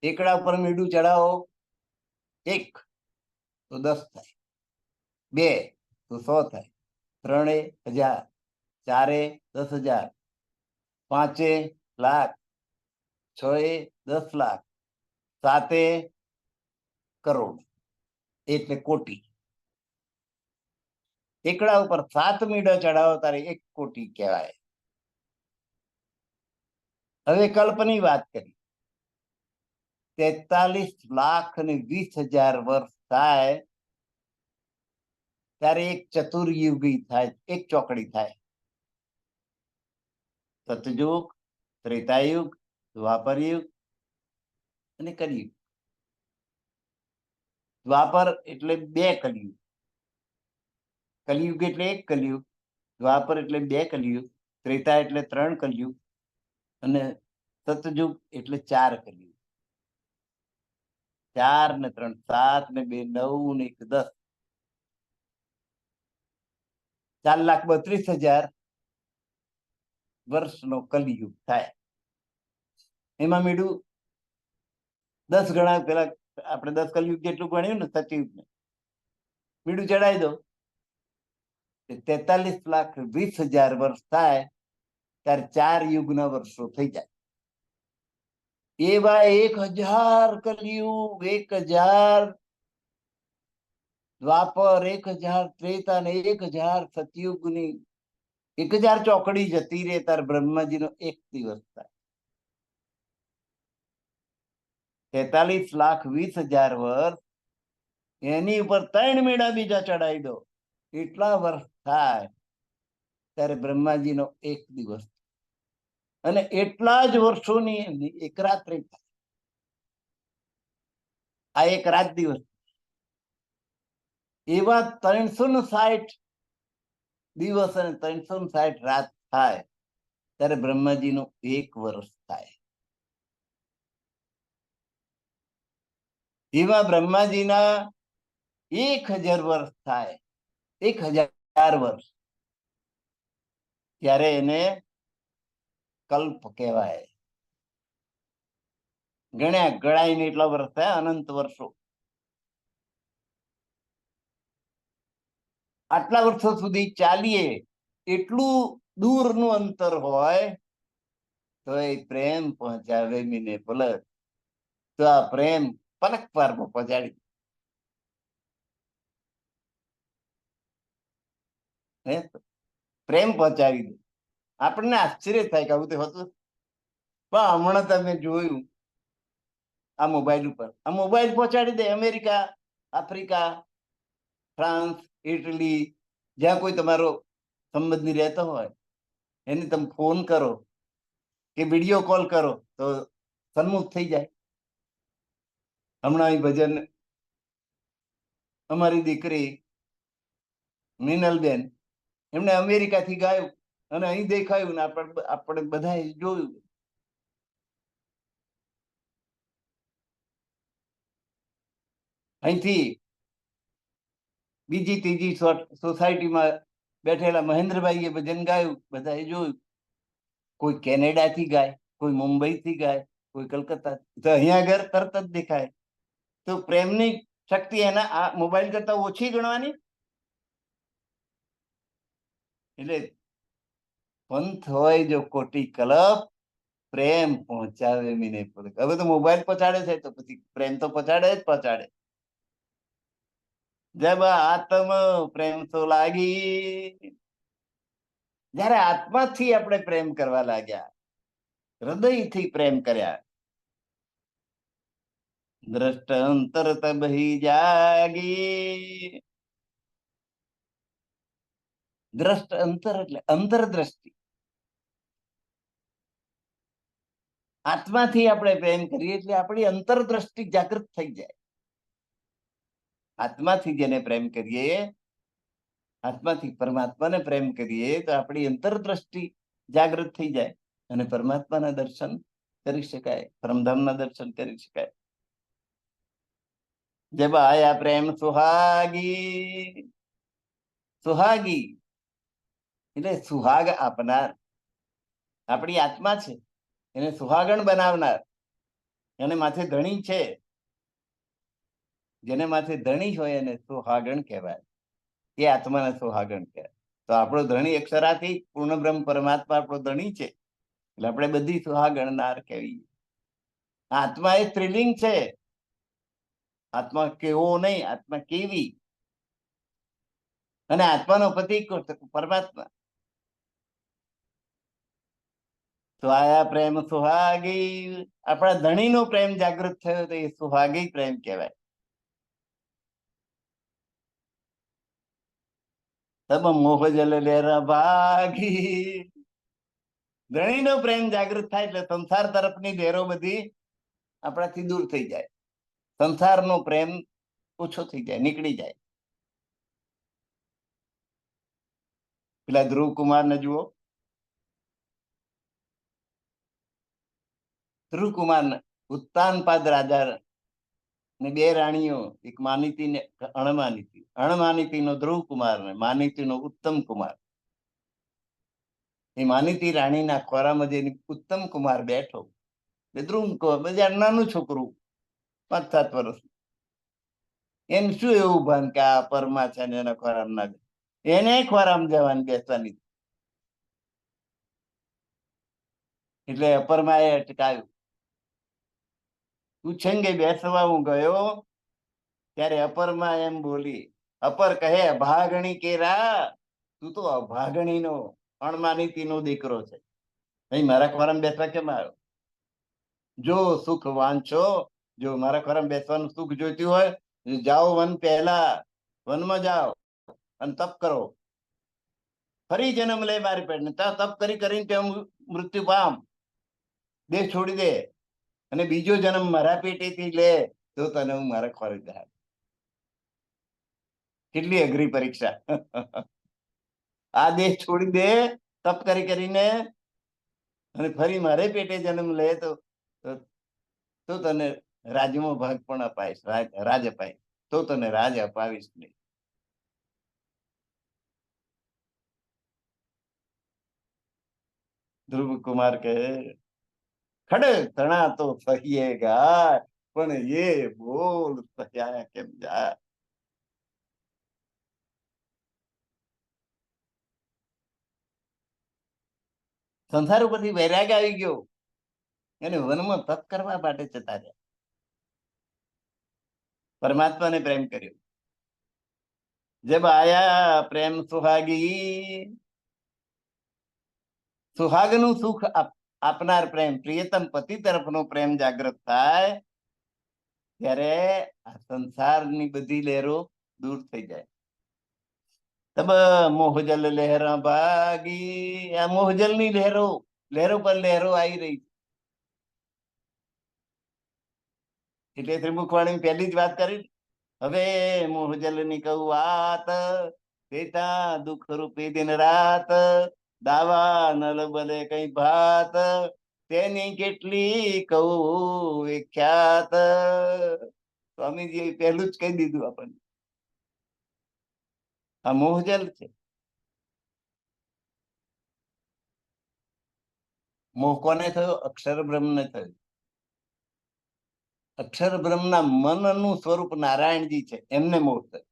એકડા ઉપર મીંડું ચડાવો, 1 તો 10 થાય, 2 તો 100 થાય, 3 1000, 4 10,000, 5 લાખ, 6 10 લાખ, 7 કરોડ એટલે કોટી. એકડા ઉપર 7 મીંડા ચડાવો તારે 1 કોટી કહેવાય. હવે કલ્પની વાત કરી, 43,20,000 વર્ષ થાય ત્યારે 1 ચતુર્યુગી થાય, 1 ચોકડી થાય. સતયુગ, ત્રેતાયુગ, દ્વાપરયુગ અને કલિયુગ. દ્વાપર એટલે 2 કલિયુગ, કલિયુગ એટલે 1 કલિયુગ, દ્વાપર એટલે 2 કલિયુગ, ત્રેતા એટલે 3 કલિયુગ અને સતયુગ એટલે 4 કલિયુગ. 4 ને 3 7 ને 2 9 ને 1 10, 4,32,000 વર્ષનો કલિયુગ થાય. એમાં મીંડું 10 ગણા, પેલા આપણે 10 કલિયુગ જેટલું ગણ્યું ને સતયુગ ને, મીંડું ચડાવી દો, 43,20,000 વર્ષ થાય ત્યારે 4 યુગના વર્ષો થઈ જાય. એવા 1,000 કલિયુગ, 1,000 દ્વાપર, 1,000 ત્રેતા ને 1,000 સતયુગની 1,000 ચોકડી જતી રહે તાર બ્રહ્માજીનો 1 દિવસ થાય. 43,20,000 વર્ષ, એની ઉપર 3 મીંડા બીજા ચડાવી દો, એટલા વર્ષ થાય ત્યારે બ્રહ્માજીનો 1 દિવસ. અને એટલા જ વર્ષોની 1 રાત્રિ થાય. આ 1 રાત દિવસ. એવા 360 દિવસ અને 360 રાત થાય ત્યારે બ્રહ્માજીનું 1 વર્ષ થાય. એવા બ્રહ્માજીના 1,000 વર્ષ થાય, 1,000 વર્ષ, ત્યારે એને કલ્પ કહેવાય. ગણ્યા ગણાઈને એટલા વર્ષ થાય, અનંત વર્ષો. આટલા વર્ષો સુધી ચાલીએ એટલું દૂરનું અંતર હોય તો એ પ્રેમ પહોંચાવે મીને પલક. તો આ પ્રેમ પલક વારમાં પહોંચાડી. પ્રેમ પહોંચાડી દે. આપણને આશ્ચર્ય થાય કે આવું તો હતું. પણ હમણાં તમે જોયું આ મોબાઈલ ઉપર, આ મોબાઈલ પહોંચાડી દે અમેરિકા, આફ્રિકા, ફ્રાન્સ, ઇટલી, જ્યાં કોઈ તમારો સંબંધી રહેતો હોય એને તમે ફોન કરો કે વિડીયો કોલ કરો તો સન્મુખ થઈ જાય. હમણાં અહીં ભજન અમારી દીકરી મિનલબેન, એમને અમેરિકાથી ગાયું અને અહીં દેખાયું ને આપણે બધા જોયું. અહીંથી બીજી ત્રીજી સોસાયટીમાં બેઠેલા મહેન્દ્રભાઈએ ભજન ગાયું, બધાએ જોયું. કોઈ કેનેડાથી ગાય, કોઈ મુંબઈથી ગાય, કોઈ કલકત્તા, તો અહીંયા આગળ તરત જ દેખાય. તો પ્રેમની શક્તિ એના આ મોબાઈલ કરતા ઓછી ગણવાની. એટલે પંથ હોય જો કોટી કલપ, પ્રેમ પહોંચાવે મીને પલક. હવે તો મોબાઈલ પહોંચાડે છે તો પછી પ્રેમ તો પહોંચાડે જ પહોંચાડે. જબ આત્મ પ્રેમ તો લાગી, જયારે આત્માથી આપણે પ્રેમ કરવા લાગ્યા, હૃદયથી પ્રેમ કર્યા, દ્રષ્ટ અંતર તબહી જાગી. દ્રષ્ટ અંતર એટલે અંતરદ્રષ્ટિ. આત્માથી આપણે પ્રેમ કરીએ એટલે આપણી અંતરદ્રષ્ટિ જાગૃત થઈ જાય. આત્માથી જેને પ્રેમ કરીએ, આત્માથી પરમાત્માને પ્રેમ કરીએ તો આપણી અંતરદ્રષ્ટિ જાગૃત થઈ જાય અને પરમાત્માના દર્શન કરી શકાય, પરમધામના દર્શન કરી શકાય. જબ આયા પ્રેમ સુહાગી. સુહાગી એટલે સુહાગ આપનાર, આપણી આત્મા છે, એને સુહાગણ બનાવનાર, એને માથે ધણી છે, જેને માથે ધણી હોય એને સુહાગણ કહેવાય. એ આત્માને સુહાગણ કહેવાય. તો આપણો ધણી અક્ષરાથી પૂર્ણ બ્રહ્મ પરમાત્મા આપણો ધણી છે, એટલે આપણે બધી સુહાગણનાર કહેવી. આત્મા એ સ્ત્રીલિંગ છે. આત્મા કેવો નહીં, આત્મા કેવી. અને આત્માનો પતિ પરમાત્મા. તો આયા પ્રેમ સુહાગી, આપણા ધણીનો પ્રેમ જાગૃત થયો તો એ સુહાગી પ્રેમ કહેવાય. તબ મોહ જલ લેરા ભાગી. ધણીનો પ્રેમ જાગૃત થાય એટલે સંસાર તરફની લહેરો બધી આપણાથી દૂર થઈ જાય. સંસારનો પ્રેમ ઓછો થઈ જાય, નીકળી જાય. પેલા ધ્રુવકુમાર ને જુઓ. ધ્રુવકુમાર ઉત્તાનપાદ રાજા ને બે રાણીઓ, એક માનીતી ને અણમાનીતી. અણમાનીતી નો ધ્રુવકુમાર ને માનીતી નો ઉત્તમ કુમાર. એ માનીતી રાણીના ખોરામાં જઈને ઉત્તમ કુમાર બેઠો. ધ્રુવ બધા નાનું છોકરું 5-7 વર્ષ. એમ શું એવું ભાન કે આ પરમાં છે ને એના ખોરામ ના જાય, એને ખોરામ જવાની બેસવાની. એટલે અપરમાં એ અટકાયું. પૂછેંગે બેસવા હું ગયો ત્યારે અપરમાં એમ બોલી. અપર કહે અભાગણી કેરા, તું તો અભાગણી નો અણમાનીતી નો દીકરો છે, અહીં મારા ખોરામ બેસવા કેમ આવ્યો? જો સુખ વાંચો, જો મારા ખોરામ બેસવાનું સુખ જોઈતું હોય જાઓ વન, પહેલા વનમાં જાઓ અને તપ કરો. ફરી જન્મ લે મારી પેટ, તપ કરી કરીને ત્યાં મૃત્યુ પામ, દેહ છોડી દે અને બીજો જન્મ મારા પેટેથી લે તો તને હું મારા ખોરે જાય. કેટલી અઘરી પરીક્ષા. આ દેહ છોડી દે તપ કરી કરીને અને ફરી મારે પેટે જન્મ લે તો તને રાજમાં ભાગ પણ અપાઈશ, રાજ અપાઈશ, તો તને રાજ અપાવીશ નહીં. ધ્રુવ કુમાર કહે ખડે તણા તો સહિએગા, પણ એ બોલ સહ્યા કેમ જાય? સંસાર ઉપરથી વૈરાગ આવી ગયો, એને વનમાં તપ કરવા માટે જતા રહ્યા. પરમાત્માને પ્રેમ કર્યો. જબ આયા પ્રેમ સુહાગી, સુહાગનું સુખ આપનાર પ્રેમ, પ્રિયતમ પતિ તરફનો પ્રેમ જાગૃત થાય ત્યારે આ સંસારની બધી લહેરો દૂર થઈ જાય. તબ મોહજલ લહેરા ભાગી. આ મોહજલ ની લહેરો, લહેરો પર લહેરો આવી રહી. એટલે ત્રિમુખવાણી પહેલી જ વાત કરી. હવે મોહજલ ની કહું વાત, બેટા દુઃખ રૂપી દિન રાત, દાવા નલ બલે કઈ ભાત, તેની કેટલી કહું વિખ્યાત. સ્વામીજી પહેલું જ કહી દીધું આપણને. આ મોહજલ છે. મોહ કોને થયો? અક્ષર બ્રહ્મ ને થયું. અક્ષર બ્રહ્મના મનનું સ્વરૂપ નારાયણજી છે, એમને મોહ થયો.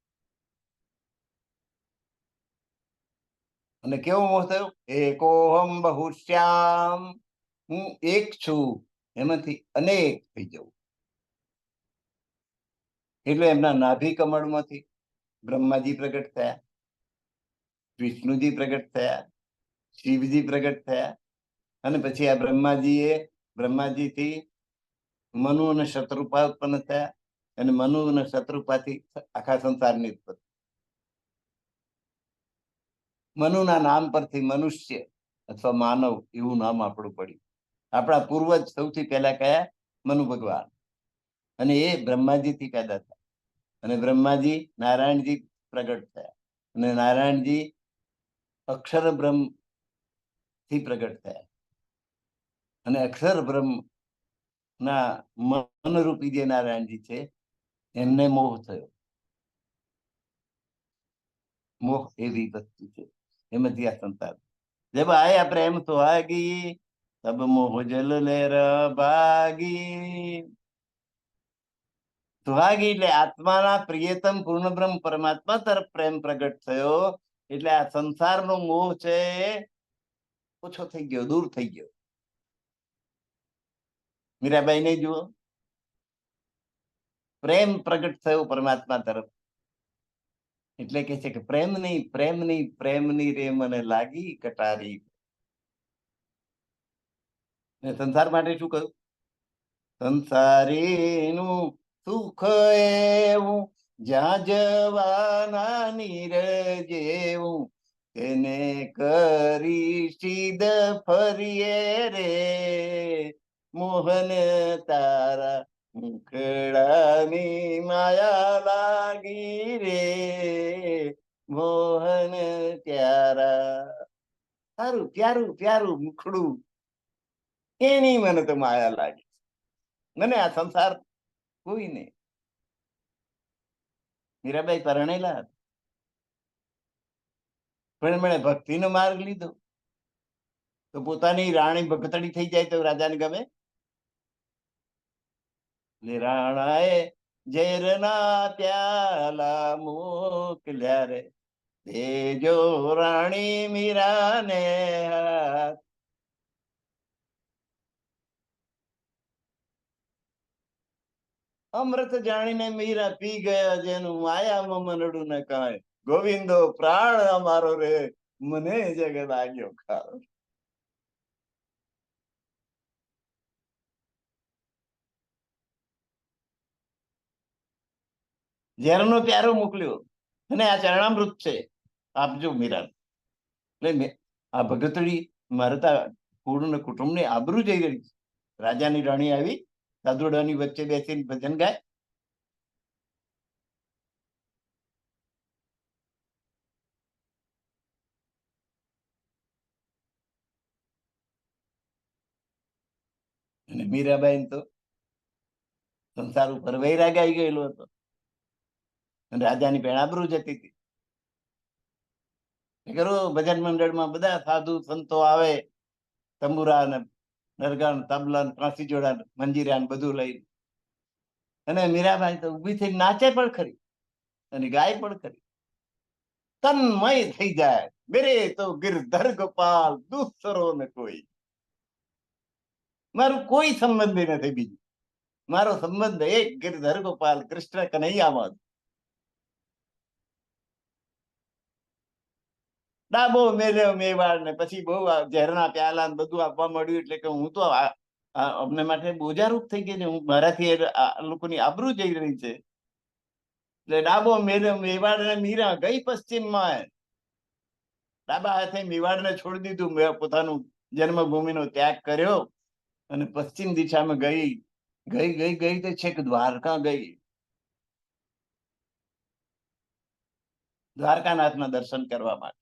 અને કેવો મોહ થયો? એકોહમ બહુશ્યામ, હું એક છું એમાંથી અનેક થઈ જવું. એટલે એમના નાભી કમળમાંથી બ્રહ્માજી પ્રગટ થયા, વિષ્ણુજી પ્રગટ થયા, શિવજી પ્રગટ થયા, અને પછી આ બ્રહ્માજીથી મનુ અને શત્રુપા ઉત્પન્ન થયા, અને મનુ અને શત્રુપાથી આખા સંસારની ઉત્પત્તિ. મનુના નામ પરથી મનુષ્ય અથવા માનવ એવું નામ આપણું પડ્યું. આપણા પૂર્વજ સૌથી પહેલા કયા? મનુ ભગવાન. અને એ બ્રહ્માજીથી પેદા થયા, અને બ્રહ્માજી નારાયણજી પ્રગટ થયા, અને નારાયણજી અક્ષર બ્રહ્મ થી પ્રગટ થયા, અને અક્ષર બ્રહ્મ ના મનરૂપી જે નારાયણજી છે એમને મોહ થયો. મોહ એવી વસ્તુ છે, એમાંથી આ સંસાર. જબ આયા પ્રેમ સુહાગી તબ મોહ જલ લેર ભાગી. સુહાગી એટલે આત્માના પ્રિયતમ પૂર્ણ બ્રહ્મ પરમાત્મા તરફ પ્રેમ પ્રગટ થયો, એટલે આ સંસારનો મોહ છે ઓછો થઈ ગયો, દૂર થઈ ગયો. મીરાબાઈ ને જુઓ, પ્રેમ પ્રગટ થયો પરમાત્મા તરફ, એટલે કે છે કે પ્રેમની પ્રેમની પ્રેમની રે મને લાગી કટારી. સંસાર માટે શું કહ્યું? સંસારીનું સુખ એવું જ્યાં જવાના નીર જેવું, તેને કરી સીધ ફરીએ રે મોહન તારા મુખડાની માયા લાગી રે મોહન ત્યારા. સારું પ્યારું પ્યારું મુખડું, એની મને તો માયા લાગી. મને આ સંસાર કોઈ નહીં. મીરાબાઈ પરણેલા હતા, પણ એમણે ભક્તિનો માર્ગ લીધો તો પોતાની રાણી ભગતડી થઈ જાય તો રાજાને ગમે? રાણાએ ઝેરના પ્યાલા મોકલ્યા રે, દેજો રાણી મીરાને હાથ. અમૃત જાણીને મીરા પી ગયા, જેનું માયામાં મનડું ન કાંઈ. ગોવિંદો પ્રાણ અમારો રે, મને જગ લાગ્યો ખારો. ઝેરનો પ્યારો મોકલ્યો, અને આ ચરણામૃત છે, આપજો મીરા. એટલે આ ભગતડી મારતા પૂર્ણ કુટુંબની આબરૂ જઈ રહી છે. રાજાની રાણી આવી સાધુડાની વચ્ચે બેસીને ભજન ગાય. અને મીરાબાઈ તો સંસાર ઉપર વૈરાગ આવી ગયેલો હતો, અને રાજાની પેણ આબરૂ જતી હતી. ભજન મંડળમાં બધા સાધુ સંતો આવે, તંબુરા ને નરગા તબલા ત્રાસી જોડા મંજીરા બધું લઈ, અને મીરાબાઈ તો ઉભી થઈ નાચે પણ ખરી અને ગાય પણ ખરી, તન્મય થઈ જાય. મેરે તો ગિરધર ગોપાલ દૂસરો ને કોઈ, મારું કોઈ સંબંધી નથી બીજું, મારો સંબંધ એક ગિરધર ગોપાલ કૃષ્ણ કનૈયામાં. ડાબો મેલ્યો મેવાડ ને પછી બહુ ઝેરના પ્યાલા ને બધું આપવા મળ્યું, એટલે કે હું તો અમને માટે બોજારૂપ થઈ ગઈ ને, હું મારાથી લોકોની આબરૂ જઈ રહી છે. એટલે ડાબો મેલ્યો મેવાડ ને મીરા ગઈ પશ્ચિમમાં. ડાબા હાથે મેવાડને છોડી દીધું, પોતાનું જન્મભૂમિનો ત્યાગ કર્યો અને પશ્ચિમ દિશામાં ગઈ ગઈ ગઈ ગઈ તો છેક દ્વારકા ગઈ. દ્વારકાનાથના દર્શન કરવા માટે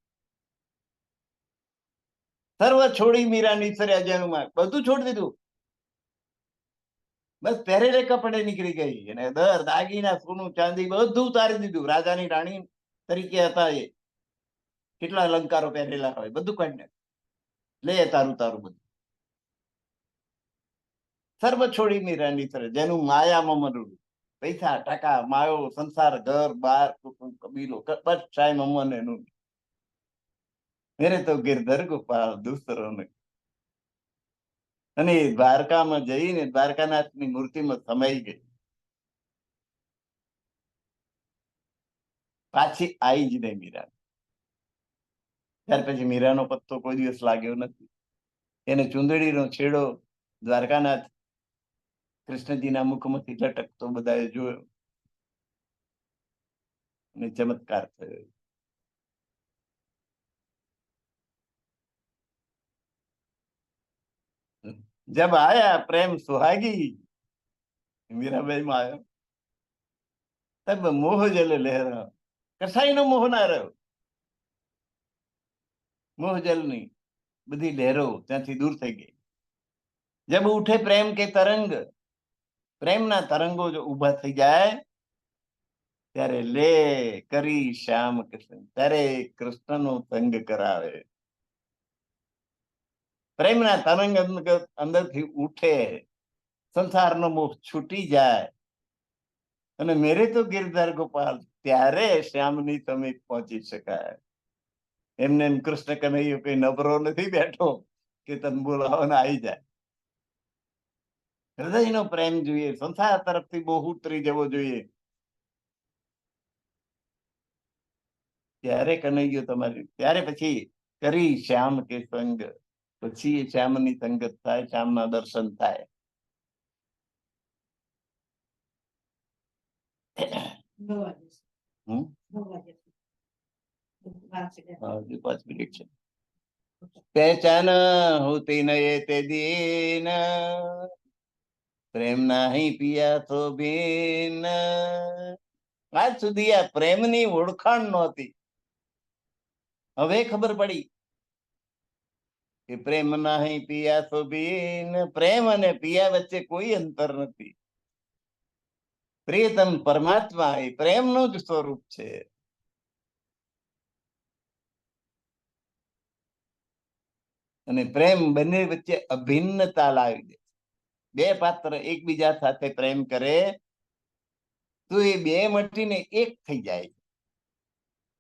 સર્વ છોડી મીરા નીસર્યા જેનું, બધું છોડી દીધું, બસ પહેરેલે કપડે નીકળી ગઈ, અને દર દાગીના સોનું ચાંદી બધું ઉતારી દીધું. રાજાની રાણી તરીકે હતા એ, કેટલા અલંકારો પહેરેલા હોય બધું કાઢીને લે, તારું તારું બધું સર્વ છોડી મીરા નીસરે જેનું માયામાં મનડું. પૈસા ટકા માયો સંસાર ઘર બાર કુટુંબ કબીલો બસ સાહેબ અમને એનું. મેરે તો ગિરધર ગોપાલ દૂસરો ને. અને દ્વારકામાં જઈને દ્વારકાનાથની મૂર્તિમાં સમાઈ ગઈ, પાછી આવી જ નહીં મીરા. ત્યાર પછી મીરાનો પત્તો કોઈ દિવસ લાગ્યો નથી. એને ચુંદડીનો છેડો દ્વારકાનાથ કૃષ્ણજીના મુખમાંથી લટકતો બધાએ જોયો, અને ચમત્કાર થયો. જબ આયા પ્રેમ સુહાગી, મીરાબાઈ માં આવ્યો તબ મોહ જલ લહેરા. કસાઈનો મોહ ના રહ્યો, મોહ જલ ની બધી લહેરો ત્યાંથી દૂર થઈ ગઈ. જબ ઉઠે પ્રેમ કે તરંગ, પ્રેમના તરંગો જો ઉભા થઈ જાય ત્યારે લે કરી શ્યામ કૃષ્ણ, ત્યારે કૃષ્ણનો સંગ કરાવે. પ્રેમના તરંગ અંદરથી ઉઠે, સંસારનો મોહ છૂટી જાય અને મેરે તો ગિરધર ગોપાલ, ત્યારે શ્યામની સમીપ પહોંચી શકાય. એમને એમ કૃષ્ણ કનૈયો કઈ નબરો નથી બેઠો કે તમે બોલાવો ને આવી જાય. હૃદયનો પ્રેમ જોઈએ, સંસાર તરફથી બહુ ઉતરી જવો જોઈએ. ત્યારે કનૈયો તમારી, ત્યારે પછી કરી શ્યામ કે સંગ, પછી શ્યામની સંગત થાય, શ્યામના દર્શન થાય. હમ 5 મિનિટ છે. पहचान होती न ये ते दीन, પ્રેમ નહીં પિયા તો બીન. આજ સુધી આ પ્રેમની ઓળખાણ નહોતી, હવે ખબર પડી કે પ્રેમ નહીં પિયા તો બીન. પ્રેમ અને પિયા વચ્ચે કોઈ અંતર નથી. પ્રિયતમ પરમાત્મા એ પ્રેમનું જ સ્વરૂપ છે. અને પ્રેમ બંને વચ્ચે અભિન્નતા લાવી દે. બે પાત્ર એકબીજા સાથે પ્રેમ કરે તો એ બે મળીને એક થઈ જાય,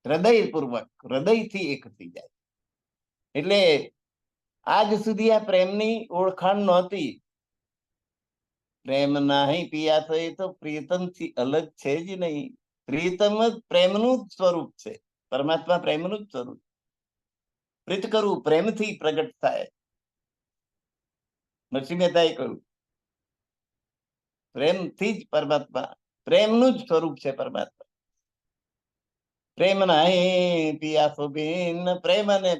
હૃદયપૂર્વક, હૃદયથી એક થઈ જાય. એટલે આજ સુધી આ પ્રેમની ઓળખાણ નહોતી. પ્રેમ નહીં પિયા તો એ તો પ્રિયતમ થી અલગ છે જ નહીં. પ્રિયતમ જ પ્રેમનું જ સ્વરૂપ છે. પરમાત્મા પ્રેમનું જ સ્વરૂપ. પ્રીત કરવું પ્રેમથી પ્રગટ થાય. નરસિંહ મહેતાએ કહ્યું, પ્રેમથી જ પરમાત્મા, પ્રેમનું જ સ્વરૂપ છે પરમાત્મા. પ્રેમ નહીં પિયા તો બીન. પ્રેમ અને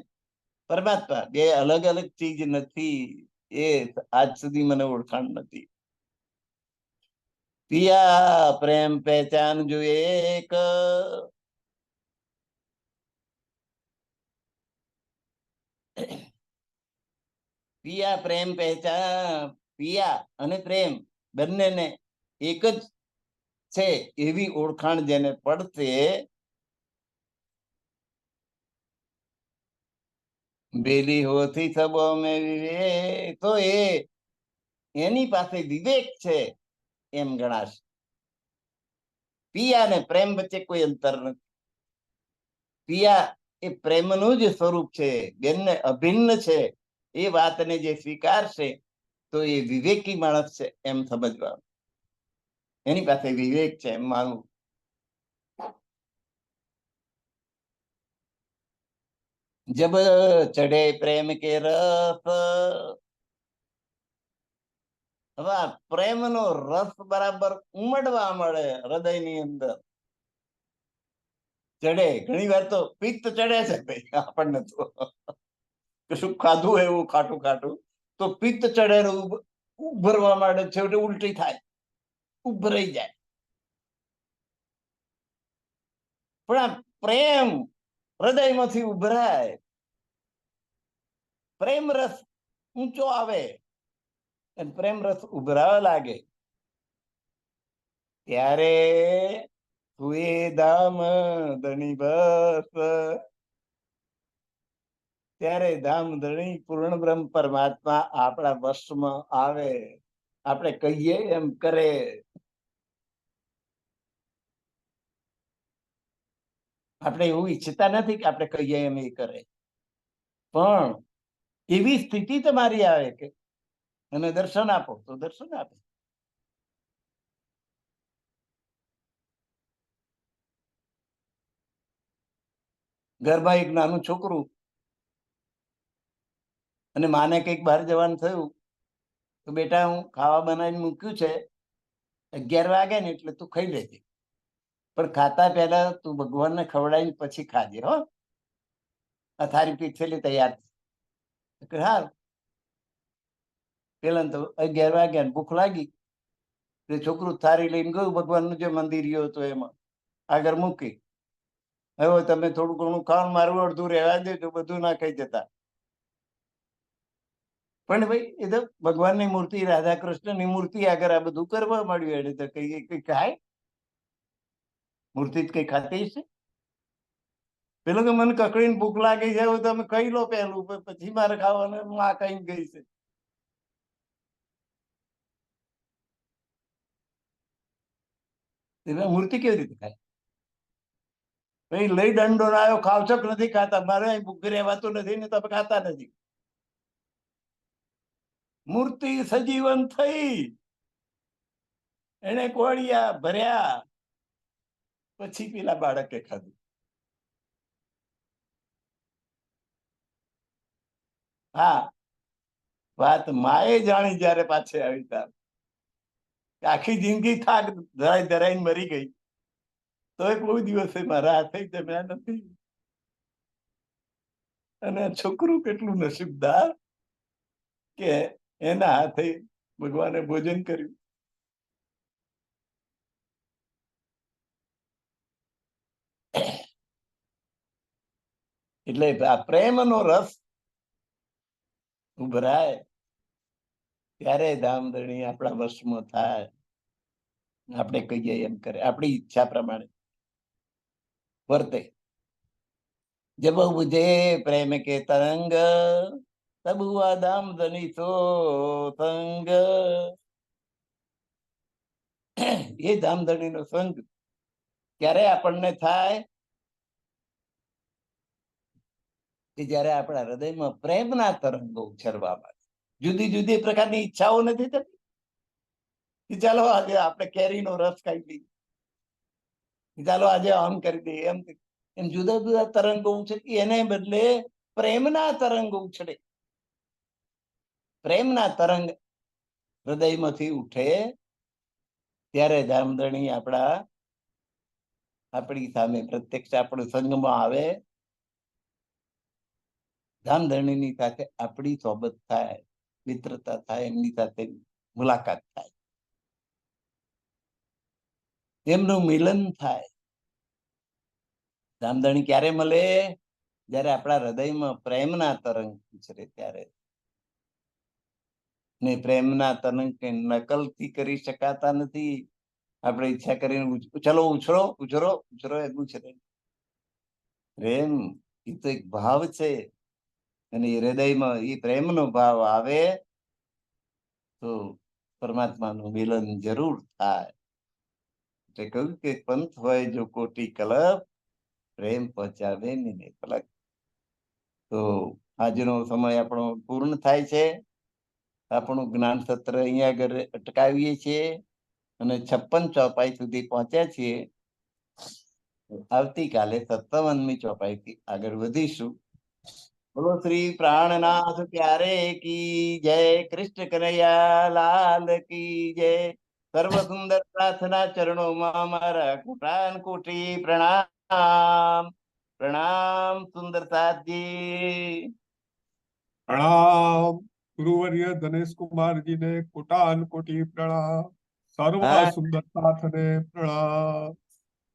પરમાત્મા બે અલગ અલગ ચીજ નથી. એ આજ સુધી મને ઓળખાણ નથી. પિયા પ્રેમ પહેચાન જો એક, પિયા પ્રેમ પહેચાન, પિયા અને પ્રેમ બંનેને એક જ છે એવી ઓળખાણ જેને પડશે, બેલી હોથી સબો મેં વિવેક, તો એની પાસે વિવેક છે એમ ગણાશે. પિયા અને પ્રેમ વચ્ચે કોઈ અંતર નથી. પિયા એ પ્રેમનું જ સ્વરૂપ છે, બેનને અભિન્ન છે. એ વાતને જે સ્વીકારશે તો એ વિવેકી માણસ છે એમ સમજવાનું. એની પાસે વિવેક છે એમ માનવું. જબ ચઢે પ્રેમ કે રસ, હવે પ્રેમનો રસ બરાબર ઉમડવા મળે હૃદયની અંદર. ચડે, ઘણી વાર તો પિત્ત ચડે છે ભાઈ આપણને, તો કશું ખાધું એવું ખાટું ખાટું તો પિત્ત ચડે, ઉભરવા માંડે, છેવટે ઉલટી થાય, ઉભરાઈ જાય. પણ આ પ્રેમ હૃદયમાંથી ઉભરાય, પ્રેમ રસ ઊંચો આવે અને પ્રેમ રસ ઉભરાવા લાગે, ત્યારે તુએ ધામ ધણી બસ, ત્યારે ધામ ધણી પૂર્ણ બ્રહ્મ પરમાત્મા આપણા વશમાં આવે. આપણે કહીએ એમ કરે. આપણે એવું ઈચ્છતા નથી કે આપણે કહીએ એમ એ કરે, પણ એવી સ્થિતિ તમારી આવે કે અને દર્શન આપો તો દર્શન આપે. ઘરમાં એક નાનું છોકરું અને માને કંઈક બહાર જવાનું થયું તો બેટા હું ખાવા બનાવીને મૂક્યું છે, 11 વાગે ને એટલે તું ખાઈ લેજે, પણ ખાતા પહેલા તું ભગવાનને ખવડાવીને પછી ખાજે હો, આ થારી પીઠેલી તૈયાર છે. હા, પેલા તો 11 વાગ્યા ભૂખ લાગી, તે છોકરું થારી લઈને ગયું ભગવાનનું જે મંદિર ગયો હતો એમાં, આગળ મૂકી. હવે તમે થોડું ઘણું ખાવાનું, મારું અડધું રહેવા દેજો, બધું ના ખાઈ જતા. પણ ભાઈ એ તો ભગવાનની મૂર્તિ, રાધા કૃષ્ણની મૂર્તિ આગળ આ બધું કરવા માંડ્યું. એને તો કઈ ખાય. મૂર્તિ જ કઈ ખાતી છે? પેલું કે મને કકડીને ભૂખ લાગી જાય તમે ખાઈ લો પેલું, પછી મારે ખાવાનું, માં કઈ ગઈ છે. મૂર્તિ કેવી રીતે ખાય? લઈ દંડો ના આવ્યો, ખાવ છો કે નથી ખાતા? મારે અહીં ભૂખ રહેવાતું નથી ને તમે ખાતા નથી. મૂર્તિ સજીવન થઈ, એને કોળિયા ભર્યા, પછી પેલા બાળકે ખાધું. હા, વાત માએ જાણી જયારે પાછી આવી ત્યારે. આખી જિંદગી થાક ધરાઈ ધરાઈને મરી ગઈ, તો કોઈ દિવસે મારા હાથે જમ્યા નથી. અને છોકરું કેટલું નસીબદાર કે એના હાથે ભગવાને ભોજન કર્યું. એટલે આ પ્રેમનો રસ ઉભરાય ત્યારે ધામધણી આપણા વશમાં થાય. આપણે કહીએ એમ કરે, આપણી ઈચ્છા પ્રમાણે વર્તે. जब बुझे प्रेम के तरंग, तब हुआ धामधनी तो संग. એ ધામધણી નો સંગ ક્યારે આપણને થાય કે જયારે આપણા હૃદયમાં પ્રેમના તરંગો ઉછળવા માંડે. જુદી જુદી પ્રકારની ઈચ્છાઓ નથી થતી કે ચાલો આજે આપણે કેરીનો રસ ખાઈ લઈએ, ચાલો આજે આમ કરી દઈએ, એમ જુદા જુદા તરંગો ઉછળે. એને બદલે પ્રેમના તરંગો ઉછળે. પ્રેમના તરંગ હૃદયમાંથી ઉઠે ત્યારે ધામધણી આપણી સામે પ્રત્યક્ષ આપણો સંગમાં આવે. ધામધણીની સાથે આપણી સોબત થાય, મિત્રતા થાય, એમની સાથે મુલાકાત થાય, એમનું મિલન થાય. ધામધણી ક્યારે મળે? જયારે આપણા હૃદયમાં પ્રેમના તરંગ ઉછરે ત્યારે. ને પ્રેમના તરંગ નકલથી કરી શકાતા નથી. આપણે ઈચ્છા કરીને ચલો ઉછરો ઉછરો ઉછરો એટલું છે. પ્રેમ એ તો એક ભાવ છે, અને એ હૃદયમાં એ પ્રેમનો ભાવ આવે તો પરમાત્માનું મિલન જરૂર થાય. એટલે કહ્યું કે પંથ હોય જો કોટી કલપ, પ્રેમ પહોંચાવે ને પલક. તો આજનો સમય આપણો પૂર્ણ થાય છે. આપણું જ્ઞાન સત્ર અહીંયા આગળ અટકાવીએ છીએ અને 56 ચોપાઈ સુધી પહોંચ્યા છીએ. આવતીકાલે 57મી ચોપાઈથી આગળ વધીશું. બોલો શ્રી પ્રાણનાથ પ્યારે કી જય, કૃષ્ણ કનૈયા લાલ કી જય. સર્વ સુંદર પ્રાર્થના ચરણોમાં મારા કોટાન કોટી પ્રણામ. પ્રણામ સુંદર સાથજી. પ્રણામ ગુરુવર્ય ધનેશ કુમારજીને કોટાન કોટી પ્રણામ. સર્વ સુંદર સાથને પ્રણામ.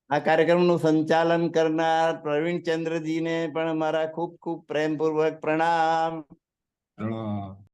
આ કાર્યક્રમનું સંચાલન કરનાર પ્રવીણ ચંદ્રજીને પણ મારા ખૂબ ખૂબ પ્રેમપૂર્વક પ્રણામ. પ્રણામ.